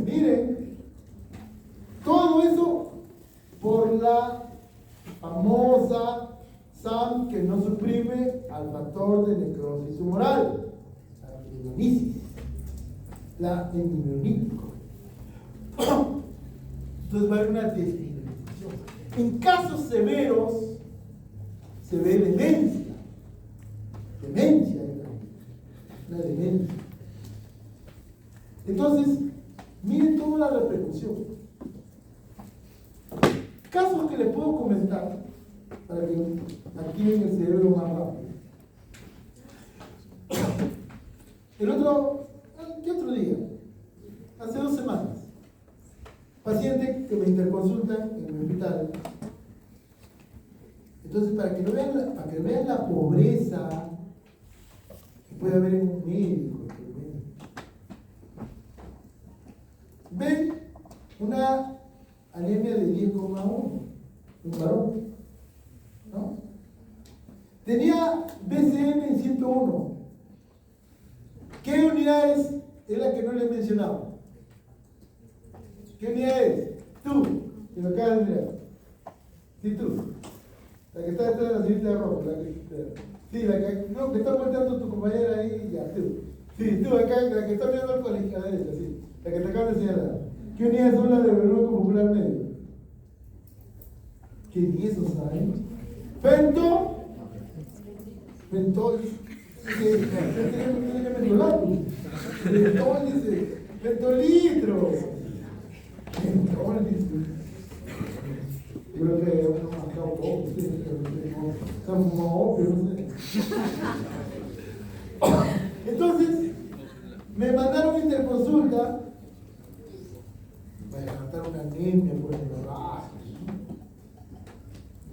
Miren, todo eso por la famosa SAM que no suprime al factor de necrosis humoral, la pneumonitis, la pneumonítico. Entonces va a haber una desmineralización. En casos severos se ve demencia, la demencia. Entonces, miren toda la repercusión. Casos que les puedo comentar para que activen el cerebro más rápido. ¿Qué otro día? Hace 2 semanas. Paciente que me interconsulta en el hospital. Entonces, para que vean la pobreza que puede haber en un médico. Ven una anemia de 10,1, un varón, ¿no? Tenía BCM en 101. ¿Qué unidad es la que no le he mencionado? ¿Qué unidad es? Tú, que lo acabas de mirar. Sí, tú. La que está detrás de la cinta de rojo. Sí, la que está volteando tu compañera ahí, ya, tú. Sí, tú, acá, la que está mirando al colegio, a la derecha, sí. La que te acabo de señalar. ¿Qué unidades son las de Verónico Popular Medio? ¿Qué ni eso saben? Pentol. Pentol dice. Pentolitro. Pentol dice. Yo creo que uno ha marcado poco. Se han fumado opio, no sé. Entonces, me mandaron interconsulta. Para levantar una anemia por el trabajo.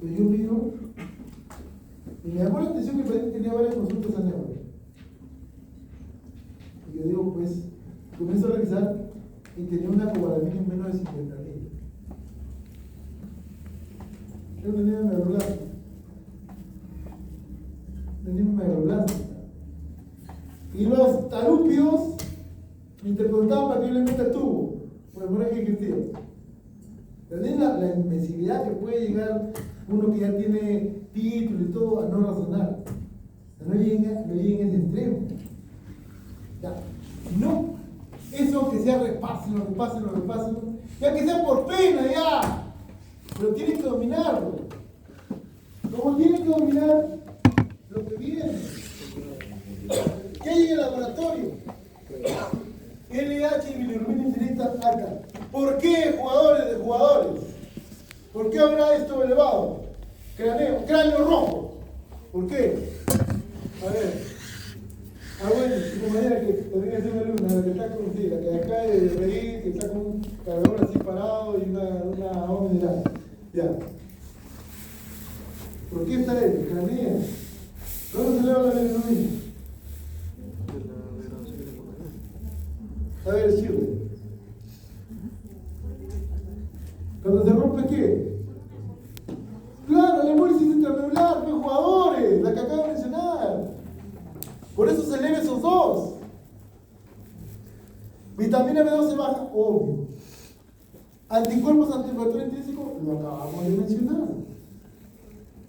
Pues yo miro y me llamó la atención que el paciente tenía varias consultas a neuro. Y yo digo, pues, comienzo a revisar y tenía una cobalamina en menos de 50.000. Yo tenía megaloblastia. Y los tarupios me intercontaban para que yo le meta tubo. Por hemorragia digestiva. ¿Entendés la inmensidad que puede llegar uno que ya tiene título y todo a no razonar? No lleguen a ese extremo. Ya. No. Eso que sea repásenlo, ya que sea por pena, ya. Pero tienen que dominarlo. Como tienen que dominar lo que viene. ¿Qué hay en el laboratorio? LH y bilirrubina infinita alta. ¿Por qué jugadores? ¿Por qué habrá esto elevado? Cráneo rojo. ¿Por qué? A ver. Bueno, tu compañera que también es una alumna, la que está con usted, la que acá de reír, que está con un cargador así parado y una omnidad. Ya. ¿Por qué está él? Cranea. ¿Dónde se eleva la bilirrubina? A ver, sirve. Cuando se rompe, ¿qué? Claro, la hemólisis intramedular, los jugadores, la que acabo de mencionar. Por eso se eleva esos dos. Vitamina B12 baja, obvio. Anticuerpos antiinflamatorios intrínsecos, lo acabamos de mencionar.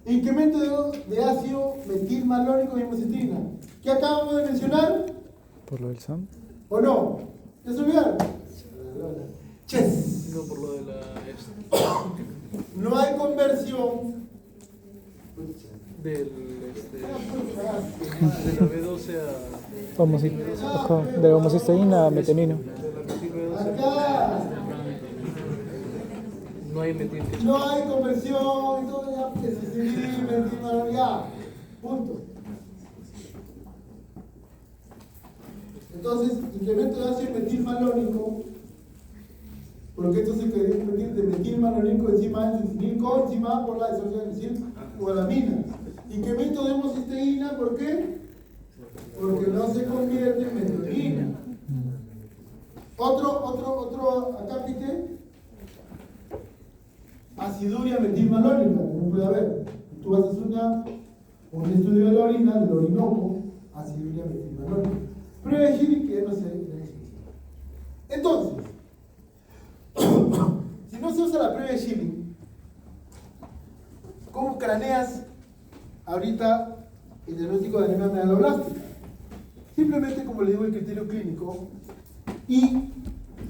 Incremento de ácido metilmalónico y homocisteína. ¿Qué acabamos de mencionar? Por lo del SAM. ¿O no? ¿Ya se olvidaron? Ches. No por lo de la No hay conversión del de la B12 De homocisteína a metionina. de la metil B12 Acá no hay metil. no hay conversión y todo ya, que se metilmalónico, ya. Punto. Entonces, incremento de ácido metilmalónico, porque esto se quiere convertir de metilmalónico encima de encima por la desociación cobalamina. Incremento de homocisteína, ¿por qué? Porque no se convierte en metionina. Otro acápite, aciduria metilmalónica, como puede haber. Tú haces un estudio de la orina, del orinoco, aciduria metilmalónica. Prueba de Schilling que no se. Entonces, si no se usa la prueba de Schilling, ¿cómo craneas ahorita el diagnóstico de anemia megaloblástica? Simplemente, como le digo, el criterio clínico. Y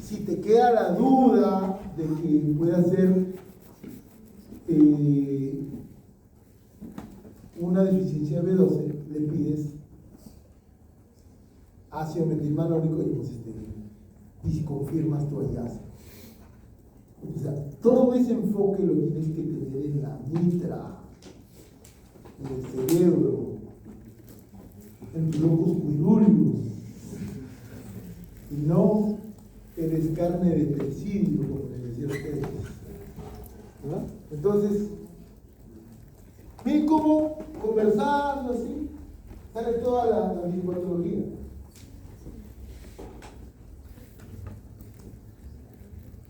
si te queda la duda de que pueda ser una deficiencia B12, le pides ácido metilmalónico y homocisteína. Y si confirmas tu hallazgo. O sea, todo ese enfoque lo tienes que tener en la mitra, en el cerebro, en tu locus coeruleus, y no eres carne de presidio, como les decía a ustedes. ¿Verdad? Entonces, miren cómo conversando así sale toda la psicopatología.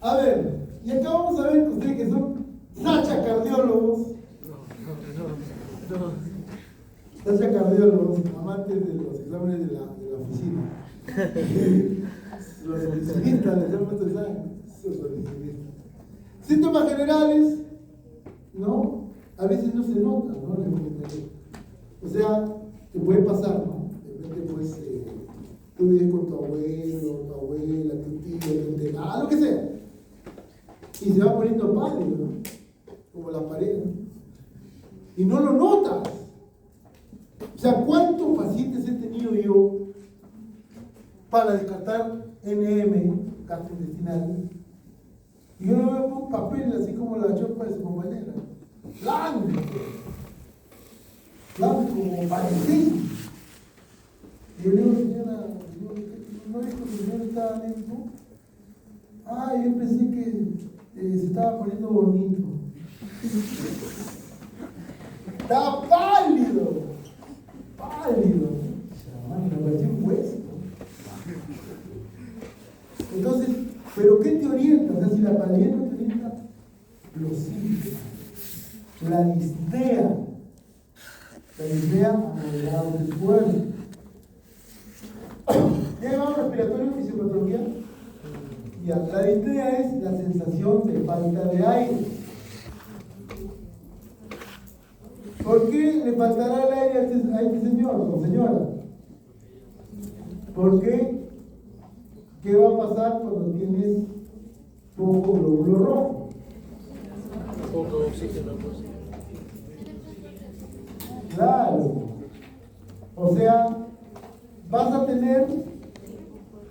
A ver, y acá vamos a ver que ustedes que son sacha cardiólogos, sacha cardiólogos, amantes de los exámenes de la oficina. Los oficinistas, les hemos puesto examen, esos oficinistas. Síntomas generales, ¿no? A veces no se nota, ¿no? O sea, te puede pasar, ¿no? De repente, pues, tú vives con tu abuelo, tu abuela, tu tío, tu tía, lo que sea. Y se va poniendo pálido, ¿no? Como la pared, ¿no? Y no lo notas. O sea, ¿cuántos pacientes he tenido yo para descartar NM, gastrointestinal? Y yo lo veo con un papel así como la chopa de su compañera. Blanco. Blanco, como parecido. Y yo le digo, señora, ¿no dijo que el señor estaba lento? Ah, yo pensé que se estaba poniendo bonito. Está pálido. Pálido. Me pareció un hueso. Entonces, ¿pero qué te orienta? O sea, si la palidez no te orienta, los síntomas. La disnea moderado de esfuerzo. ¿Ya llevamos respiratorio y fisiopatología? Ya, la disnea es la sensación de falta de aire. ¿Por qué le faltará el aire a este señor o señora? Porque, ¿qué va a pasar cuando tienes poco glóbulo rojo? Poco oxígeno, pues. Claro. O sea, vas a tener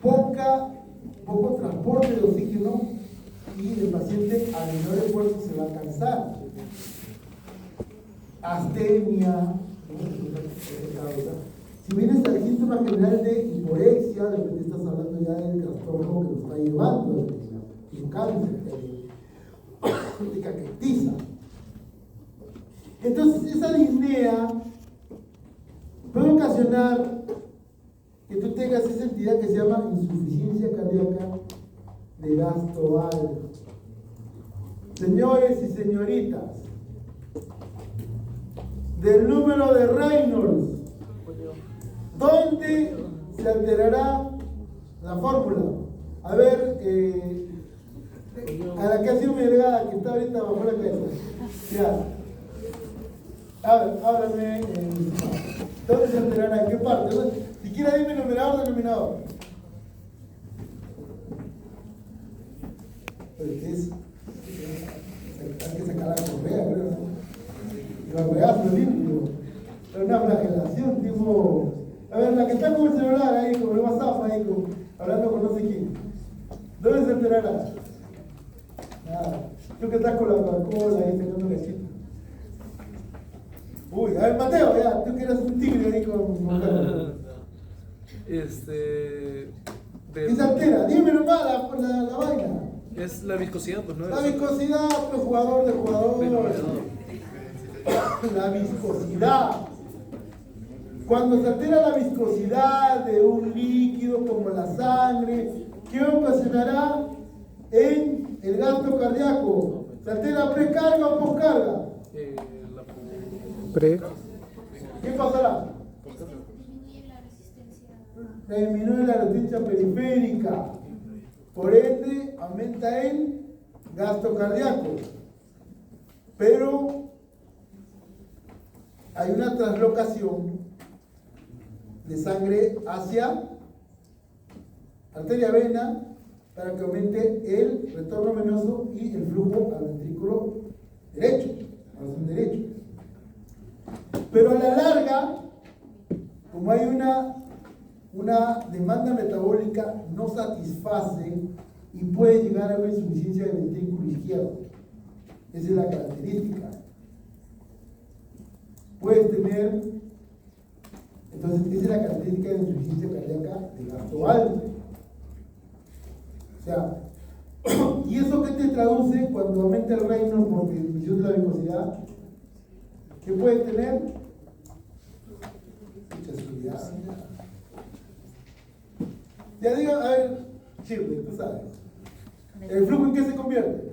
poco transporte de oxígeno y el paciente al menor esfuerzo se va a cansar. Astenia, ¿no? Si vienes al síntoma general de hiporexia, de repente estás hablando ya del trastorno que lo está llevando, un cáncer, de caquetiza. Entonces, esa disnea puede ocasionar que tú tengas esa entidad que se llama insuficiencia cardíaca de gasto alto. Señores y señoritas, del número de Reynolds, ¿dónde se alterará la fórmula? A ver, a la que ha sido mi delegada, que está ahorita bajo la cabeza. Ya. A ver, háblame. ¿Dónde se enterará? ¿En qué parte? Siquiera dime numerador, denominador. Pues es. Hay que sacar la correa, creo. La regazo limpio. Es una flagelación, tipo. A ver, la que está con el celular ahí, con el WhatsApp ahí, hablando con no sé quién. ¿Dónde se enterará? Nada. Tú que estás con la Coca-Cola ahí sacando lechita. Uy, a ver, Mateo, ya, tú que eras un tigre ahí con ¿Qué ¿qué se altera? Dime nomás la vaina. es la viscosidad, pues, ¿no? La viscosidad, pues, jugador de jugador. La viscosidad. Cuando se altera la viscosidad de un líquido como la sangre, ¿qué ocasionará en el gasto cardíaco? ¿Se altera precarga o poscarga? Pre. ¿Qué pasará? Disminuye la resistencia periférica. Por ende, aumenta el gasto cardíaco. Pero hay una translocación de sangre hacia arteria vena para que aumente el retorno venoso y el flujo al ventrículo derecho, corazón derecho. Pero a la larga, como hay una demanda metabólica no satisface y puede llegar a una insuficiencia del ventrículo izquierdo. Esa es la característica. Puedes tener, entonces esa es la característica de la insuficiencia cardíaca de gasto alto. O sea, ¿y eso qué te traduce cuando aumenta el reino por disminución de la viscosidad? ¿Qué puedes tener? Mucha seguridad. Ya digo, a ver, Chirle, tú sabes. ¿El flujo en qué se convierte?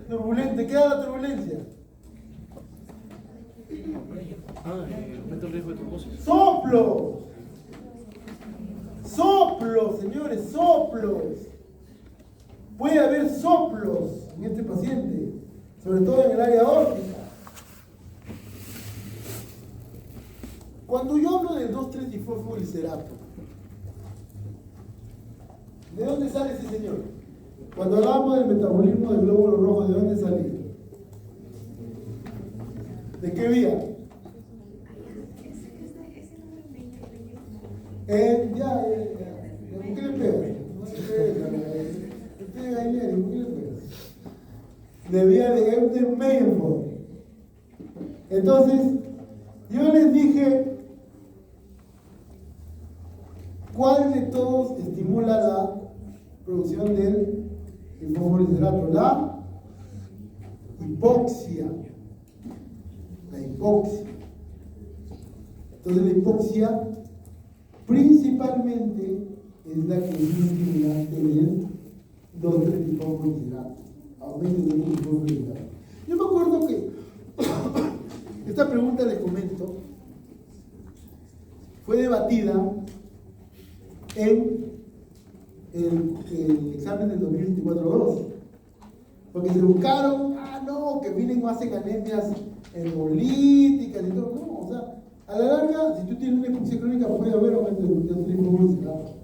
Turbulente. ¿Qué da la turbulencia? Aumenta el riesgo de trombosis. ¡Soplos! ¡Soplos, señores! ¡Soplos! Puede haber soplos en este paciente, sobre todo en el área aórtica. Cuando yo hablo del 2,3-difosfoglicerato, ¿de dónde sale ese señor? Cuando hablamos del metabolismo del glóbulo rojo, ¿de dónde salía? ¿De qué vía? ¿Por qué le pegas? No se pega. Usted es gainero, ¿por qué le pegas? De vía de Epstein-Meyerhoff. Entonces, yo les dije, ¿cuál de todos estimula la producción del difosfoglicerato? La hipoxia. La hipoxia. Entonces la hipoxia principalmente es la que es estimulante del 2,3-difosfoglicerato. Aumento del 2,3-difosfoglicerato. Yo me acuerdo que esta pregunta, les comento, fue debatida en el examen del 2024-2, porque se buscaron, que vienen o hacen anemias hemolíticas y todo, no, o sea, a la larga, si tú tienes una hipoxia crónica, puede haber aumento del 2,3-difosfoglicerato.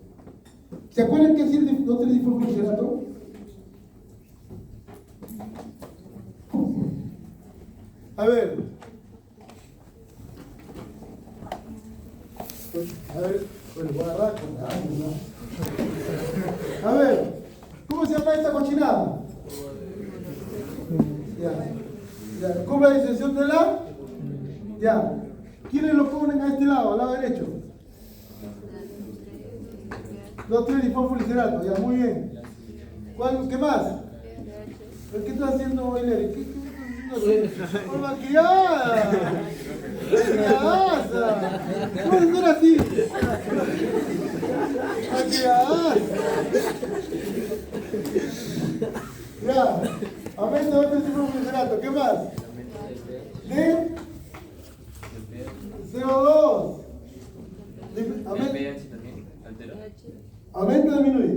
¿Se acuerdan qué es el 2,3-difosfoglicerato? A ver, bueno, voy a agarrar con la ¿no? A ver, ¿cómo se llama esta cochinada? Ya. ¿Cómo es la disección de la? Ya. ¿Quiénes lo ponen a este lado, al lado derecho? 2,3-difosfoglicerato, ya, muy bien. ¿Qué más? ¿Qué está haciendo Eler? ¿Qué está haciendo? ¡Por maquillada! ¡Maquilladaza! ¿Cómo se era así? ¡Maquilladaza! Ya, aumento de 2,3-difosfoglicerato. ¿Qué más? De CO2. ¿Aumenta o disminuye?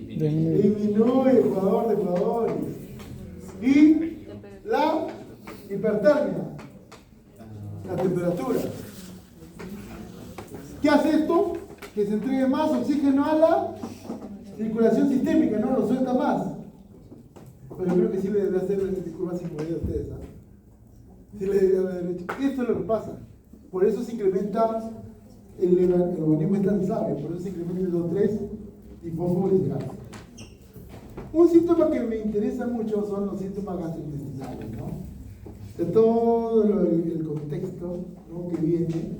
Disminuye, jugador de jugadores. Y la hipertermia. la temperatura. ¿Qué hace esto? Que se entregue más oxígeno a la circulación sistémica, no lo suelta más. Pero creo que sí le debería hacer este curva sin mover a ustedes. ¿Ah? Sí le debería haber hecho. Esto es lo que pasa. Por eso se incrementa el organismo es tan sabio, por eso se incrementa el O3 y fosforilas. Un síntoma que me interesa mucho son los síntomas gastrointestinales, ¿no? De todo el contexto, ¿no?, que viene.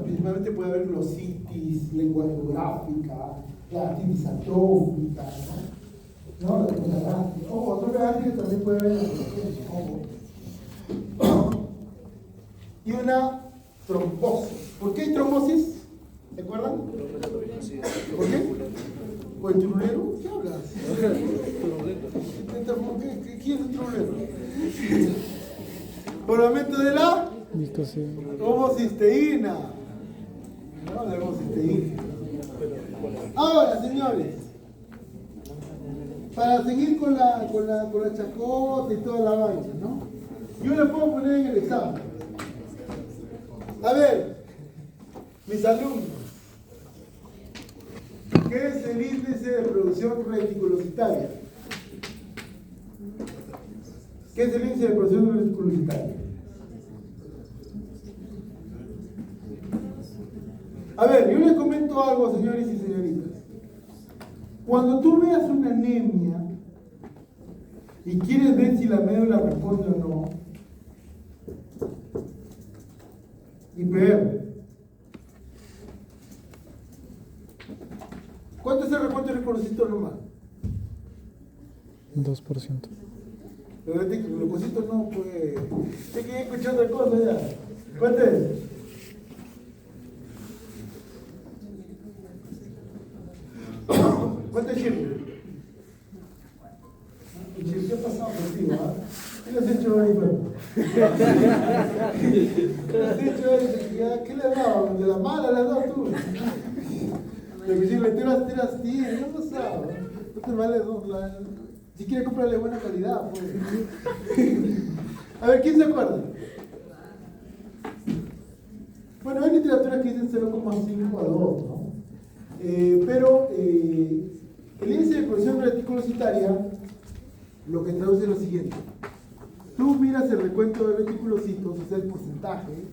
Principalmente puede haber glositis, lengua geográfica, gastritis atrófica, ¿no? La cosa gástrica. Otro gástrico también puede haber en la y una trombosis. ¿Por qué hay trombosis? ¿Se acuerdan? ¿Por qué? ¿O el trulero? ¿Qué hablas? ¿Quién es el trulero? Por aumento de la homocisteína. No, la homocisteína. Ahora, señores, para seguir con la chacota y toda la vaina, ¿no? Yo la puedo poner en el examen. A ver, mis alumnos, ¿qué es el índice de producción reticulocitaria? ¿Qué es el índice de producción reticulocitaria? A ver, yo les comento algo, señores y señoritas. Cuando tú veas una anemia y quieres ver si la médula responde o no, IPR. ¿Cuánto es el recuento del glucosito normal? 2%. Pero el glucosito no, pues. Hay que escuchar otra cosa ya. ¿Cuánto es? ¿Cuánto es Shirley? ¿Qué ha pasado contigo? ¿Qué le has hecho ahí, bueno? ¿Qué le has hecho ahí? ¿Qué le has dado? ¿De la mala le has dado tú? De que si le tiras tío, no pasaba. No te vale, si quieres comprarle buena calidad, pues. A ver, ¿quién se acuerda? Bueno, hay literatura que dicen 0,5 a 2, ¿no? Pero el índice de producción reticulocitaria lo que traduce es lo siguiente. Tú miras el recuento de reticulocitos, es el porcentaje,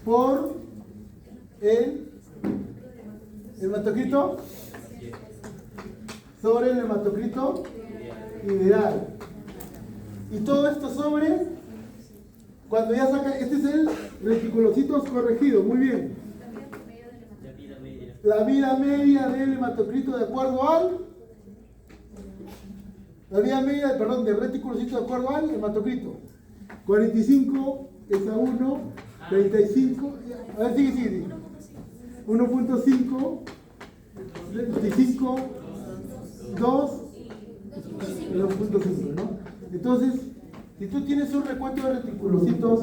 por el hematocrito sobre el hematocrito ideal. Y todo esto sobre, cuando ya saca, este es el reticulocitos corregido, muy bien. La vida media del hematocrito de acuerdo al del reticulocito de acuerdo al hematocrito. 45 es a 1, 35, a ver, sigue. 1.5, 25, 2, 1.5, ¿no? Entonces, si tú tienes un recuento de reticulocitos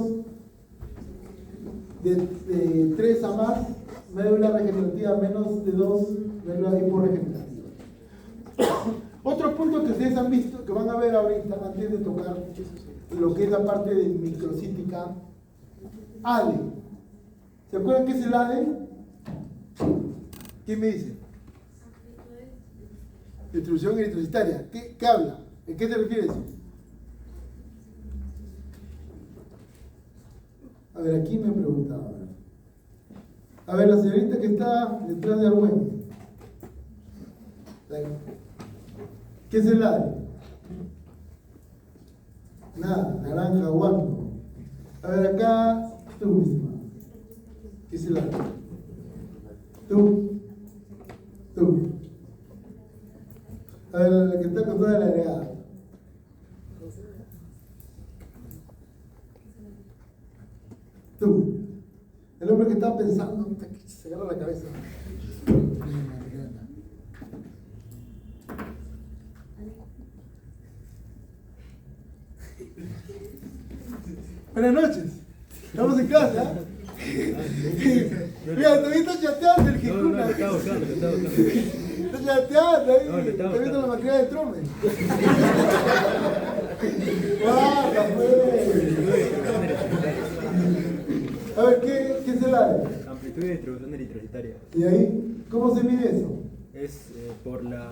de 3 a más, médula regenerativa menos de 2, médula hiporregenerativa. Otro punto que ustedes han visto, que van a ver ahorita, antes de tocar lo que es la parte de microcítica, ADE. ¿Se acuerdan qué es el ADE? ¿Quién me dice? Distribución eritrocitaria. ¿Qué habla? ¿En qué se refiere eso? A ver, aquí me preguntaba. A ver, la señorita que está detrás de Argüen. ¿Qué es el ADE? Nada, naranja, guapo. A ver, acá, tú misma. ¿Qué es el ADE? Tú. A ver, la que está con toda la agregada. Tú. El hombre que está pensando, se agarra la cabeza. Buenas noches. Estamos en casa. Mira, todavía está chateando el Jicuna. Está chateando ahí. Está viendo la maquinaria del trome. Guarda, pues. A ver, ¿qué es el ADE? Amplitud de distribución eritrocitaria. ¿Y ahí? ¿Cómo se mide eso? Es por la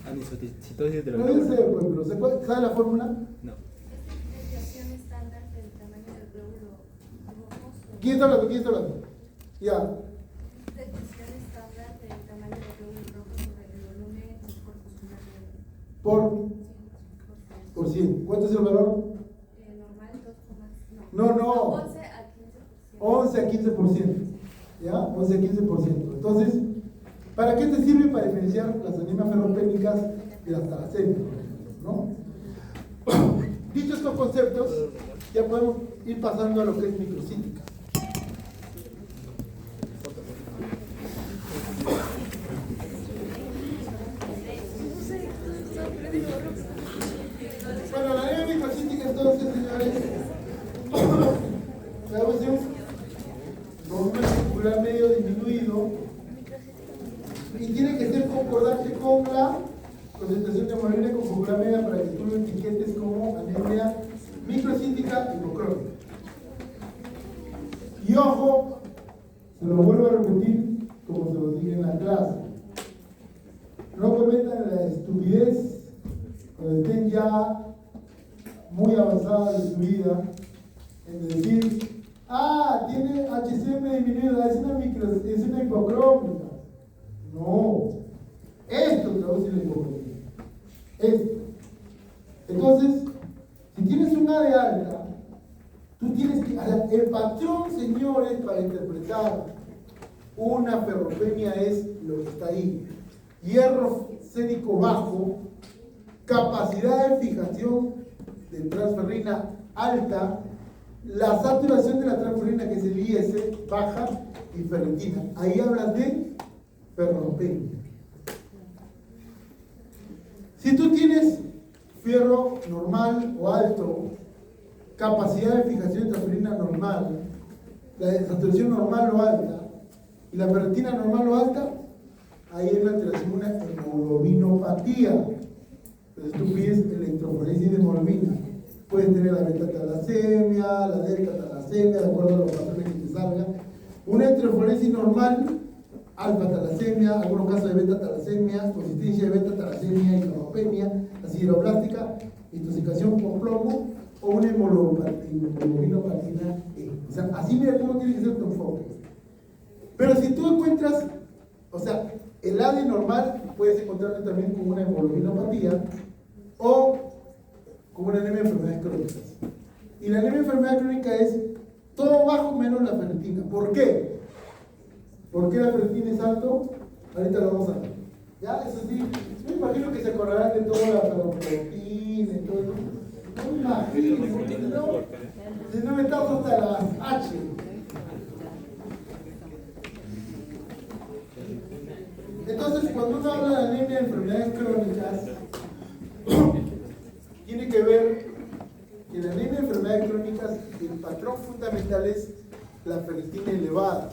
anisocitosis de los No yo sé, glóbulos. pues, pero ¿sabe la fórmula? No. Desviación estándar del tamaño del glóbulo rojo. ¿Quién está hablando? ¿Quién está hablando? Ya. Desviación estándar del tamaño del glóbulo rojo sobre el volumen corpuscular medio. Por 100. ¿Cuánto es el valor? Normal 2, No. 11 a 15%. 11 a 15%. ¿Ya? 11 a 15%. Entonces, ¿para qué te sirve? Para diferenciar las anemias ferropénicas de las talasemias, por ejemplo, ¿no? Dicho estos conceptos, ya podemos ir pasando a lo que es microcítica. Bueno, la anemia microcítica entonces, señores, la evaluación volumen circular medio disminuido y tiene que ser concordante con la concentración de hemoglobina corpuscular media para que tú lo etiquetes como anemia microcítica hipocrónica. Y ojo, se lo vuelvo a repetir como se lo dije en la clase. No cometan la estupidez cuando estén ya muy avanzada en su vida en decir, tiene HCM disminuida, es una hipocrónica. No, esto traduce la hipocronía. Esto. Entonces, si tienes una de alta, tú tienes que. El patrón, señores, para interpretar una ferropenia es lo que está ahí: hierro cénico bajo, capacidad de fijación de transferrina alta, la saturación de la transferrina, que es el IS, baja, y ferritina. Ahí hablas de ferropenia. Si tú tienes fierro normal o alto, capacidad de fijación de transferrina normal, la saturación normal o alta, y la ferritina normal o alta, ahí hay una alteración, una hemoglobinopatía. Entonces tú pides electroforesis de hemoglobina. Puedes tener la beta-talasemia, la delta-talasemia, de acuerdo a los patrones que te salgan. Una electroforesis normal, alfa-talasemia, algunos casos de beta-talasemia, consistencia de beta-talasemia y ferropenia, la sideroblástica, intoxicación por plomo, o una hemoglobinopatina E. O sea, así mira cómo tiene que ser tu enfoque. Pero si tú encuentras, o sea, el AD normal, puedes encontrarlo también con una hemoglobinopatía o con una anemia de enfermedades crónicas. Y la anemia de enfermedad crónica es todo bajo menos la ferritina. ¿Por qué? ¿Por qué la ferritina es alto? Ahorita lo vamos a ver. ¿Ya? Eso sí, me imagino que se acordarán de toda la ferroprotina y todo eso. No me imagino, ¿no? Si no me tapo hasta la H. Entonces, cuando uno habla de anemia de enfermedades crónicas, tiene que ver que la anemia de enfermedades crónicas, el patrón fundamental es la ferritina elevada.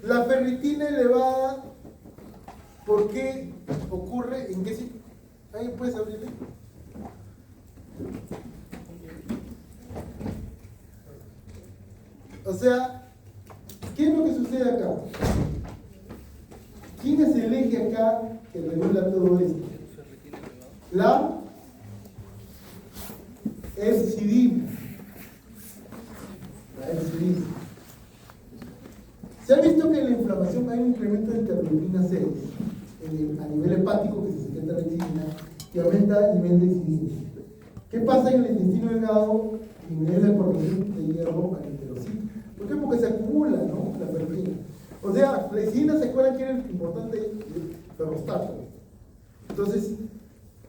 La ferritina elevada, ¿por qué ocurre? ¿En qué sitio? ¿Ahí puedes abrirle? O sea, ¿qué es lo que sucede acá? ¿Quién es el eje acá que regula todo esto? La epsidina. La epsidina. Se ha visto que en la inflamación hay un incremento de interleuquina 6 a nivel hepático, que se secreta la epsidina, y aumenta el nivel de epsidina. ¿Qué pasa en el intestino delgado? Disminuye la aportación de hierro al enterocito. ¿Por qué? Porque se acumula, ¿no? La ferritina. O sea, la epsidina se acuerdan que era el importante ferrostato. Entonces,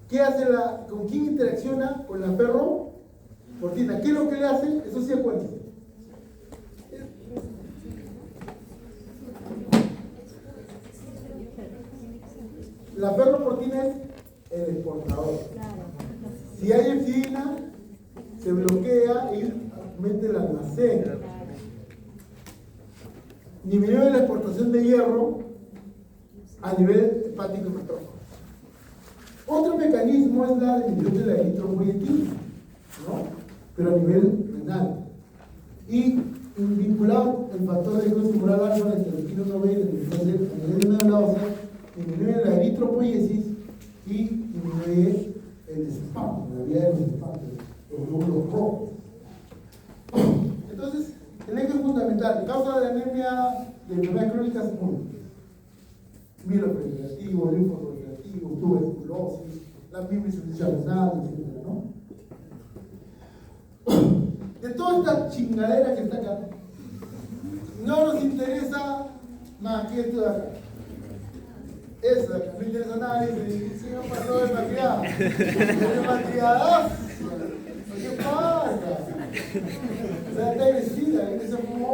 ¿qué hace con quién interacciona? Con la ferroportina. ¿Qué es lo que le hace? Eso sí, acuérdense. La ferroportina es el exportador. Si hay epsidina, se bloquea y aumenta el almacén. Disminuye la exportación de hierro a nivel hepático y metrófilo. Otro mecanismo es la disminución de la eritropoyetina, ¿no? Pero a nivel renal. Y vinculado el factor de riesgo tumoral alfa, la interleuquina 9 y la interleuquina Z, a nivel de la ósea, disminuye la eritropoiesis y disminuye el desespasmo, la vía de los espasmos, los glóbulos rojos. Entonces, el eje fundamental, causa de anemia de enfermedades crónicas múltiples, mieloproliferativo, linfoproliferativo, tuberculosis, la misma insuficiencia renal, etc., ¿no? De toda esta chingadera que está acá, no nos interesa más que esto de acá. Eso de acá, no interesa a nadie, se me pasó de maquillado. ¿De maquillado? ¿Qué pasa? O sea, está agresiva, que se fumó.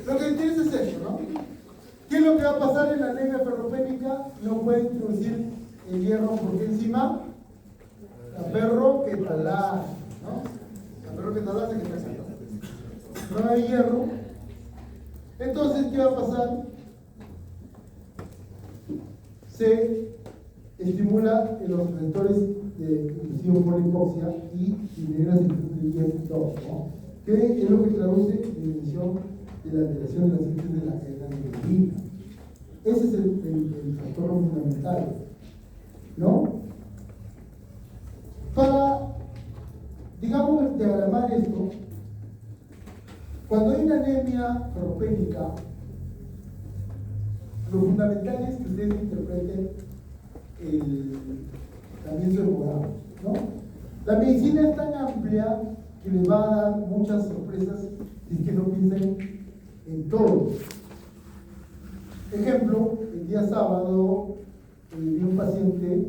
Lo que interesa es esto, ¿no? ¿Qué es lo que va a pasar en la anemia ferropénica? No puede introducir el hierro porque encima la ferroquetalasa, ¿no? La ferroquetalasa que está acá. No hay hierro. Entonces, ¿qué va a pasar? Se estimula en los receptores de inducción por hipoxia y disminuye la síntesis de IF2, ¿no? Que es lo que traduce disminución de la alteración de la síntesis de la hemoglobina. Ese es el factor fundamental, ¿no? Para, digamos, diagramar esto, cuando hay una anemia ferropénica, lo fundamental es que ustedes interpreten también su hemograma, ¿no? La medicina es tan amplia que les va a dar muchas sorpresas si es que no piensan en todo. Ejemplo, el día sábado vi un paciente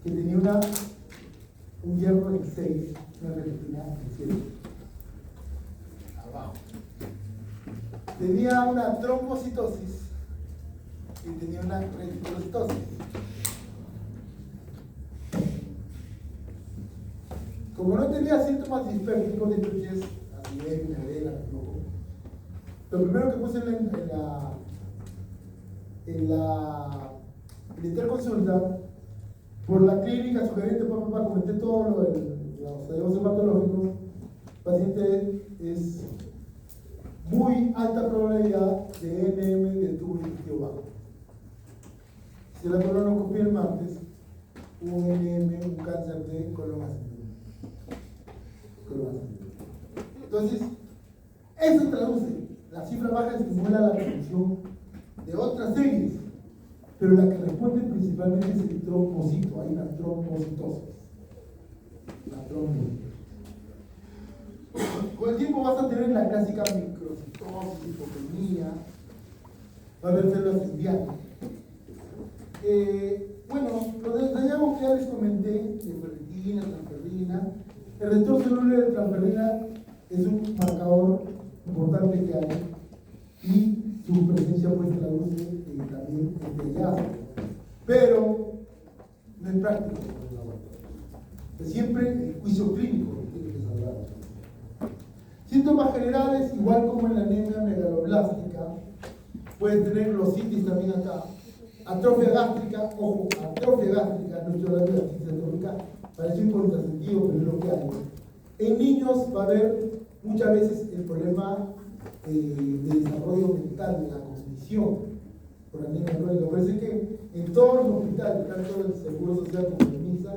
que tenía un hierro en 6, una retina en 7. Abajo. Tenía una trombocitosis y tenía una reticulocitosis. Como no tenía síntomas dispépticos de estrés, acidez, migraña, reflujo, lo primero que puse en la interconsulta, por la clínica sugerente, papá, comenté todo lo de los hallazgos hematológicos, el paciente es muy alta probabilidad de NM del tubo digestivo bajo. Si la colonoscopia el martes, un NM, un cáncer de colon ascendente. Entonces, eso traduce. La cifra baja estimula la producción de otras series, pero la que responde principalmente es el trombocito. Hay una trombocitosis. La trombocitosis. Con el tiempo vas a tener la clásica microcitosis, hipotonía, va a haber células enviadas. Bueno, los hallazgos que ya les comenté, de ferritina, transferrina. El receptor celular de transferrina es un marcador importante que hay y su presencia pues traduce también este hallazgo. Pero no es práctico. Siempre el juicio clínico tiene que salvar. Síntomas generales, igual como en la anemia megaloblástica, pueden tener glositis también acá. Atrofia gástrica, ojo, atrofia gástrica, no estoy hablando de gastritis atrófica, parece un contrasentido, pero es lo que hay. En niños va a haber muchas veces el problema de desarrollo mental, de la cognición, por anemia crónica. Parece que en todos los hospitales, tanto el Seguro Social como el MISA,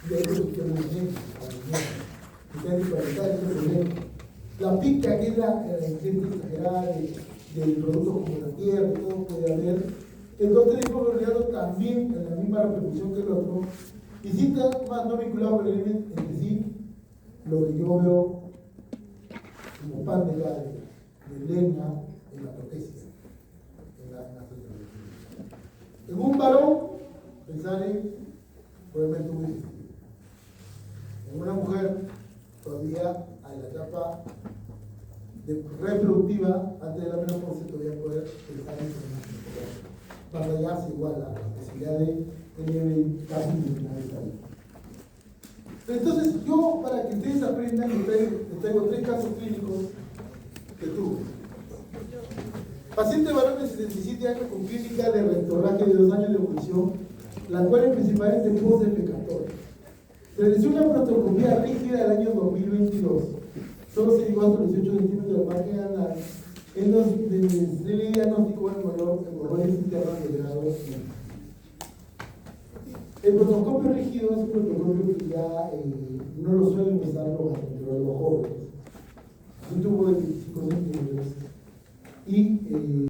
y hay otros que no tienen, la pica, que es la ingesta exagerada de productos como la tierra, y todo puede haber. El doctor de también en la misma repercusión que el otro, y síntomas no vinculados con el elemento entre sí, lo que yo veo como pan de leña en la protesia, en la en un varón, pensar probablemente muy difícil. En una mujer, todavía en la etapa reproductiva, antes de la menopausia, todavía poder pensar en eso. Batallarse igual a la posibilidad de tener casi terminales. Entonces, yo, para que ustedes aprendan, les traigo 3 casos clínicos que tuve. Paciente varón de 77 años con clínica de retornaje de 2 años de evolución, la cual es principalmente post-defecatoria. Se realizó una protoscopía rígida el año 2022. Solo se llegó hasta los 18 centímetros de margen anal. En los del diagnóstico de hemorroides internas de grado 1. El protoscopio rígido es un protoscopio que ya no lo suelen usar los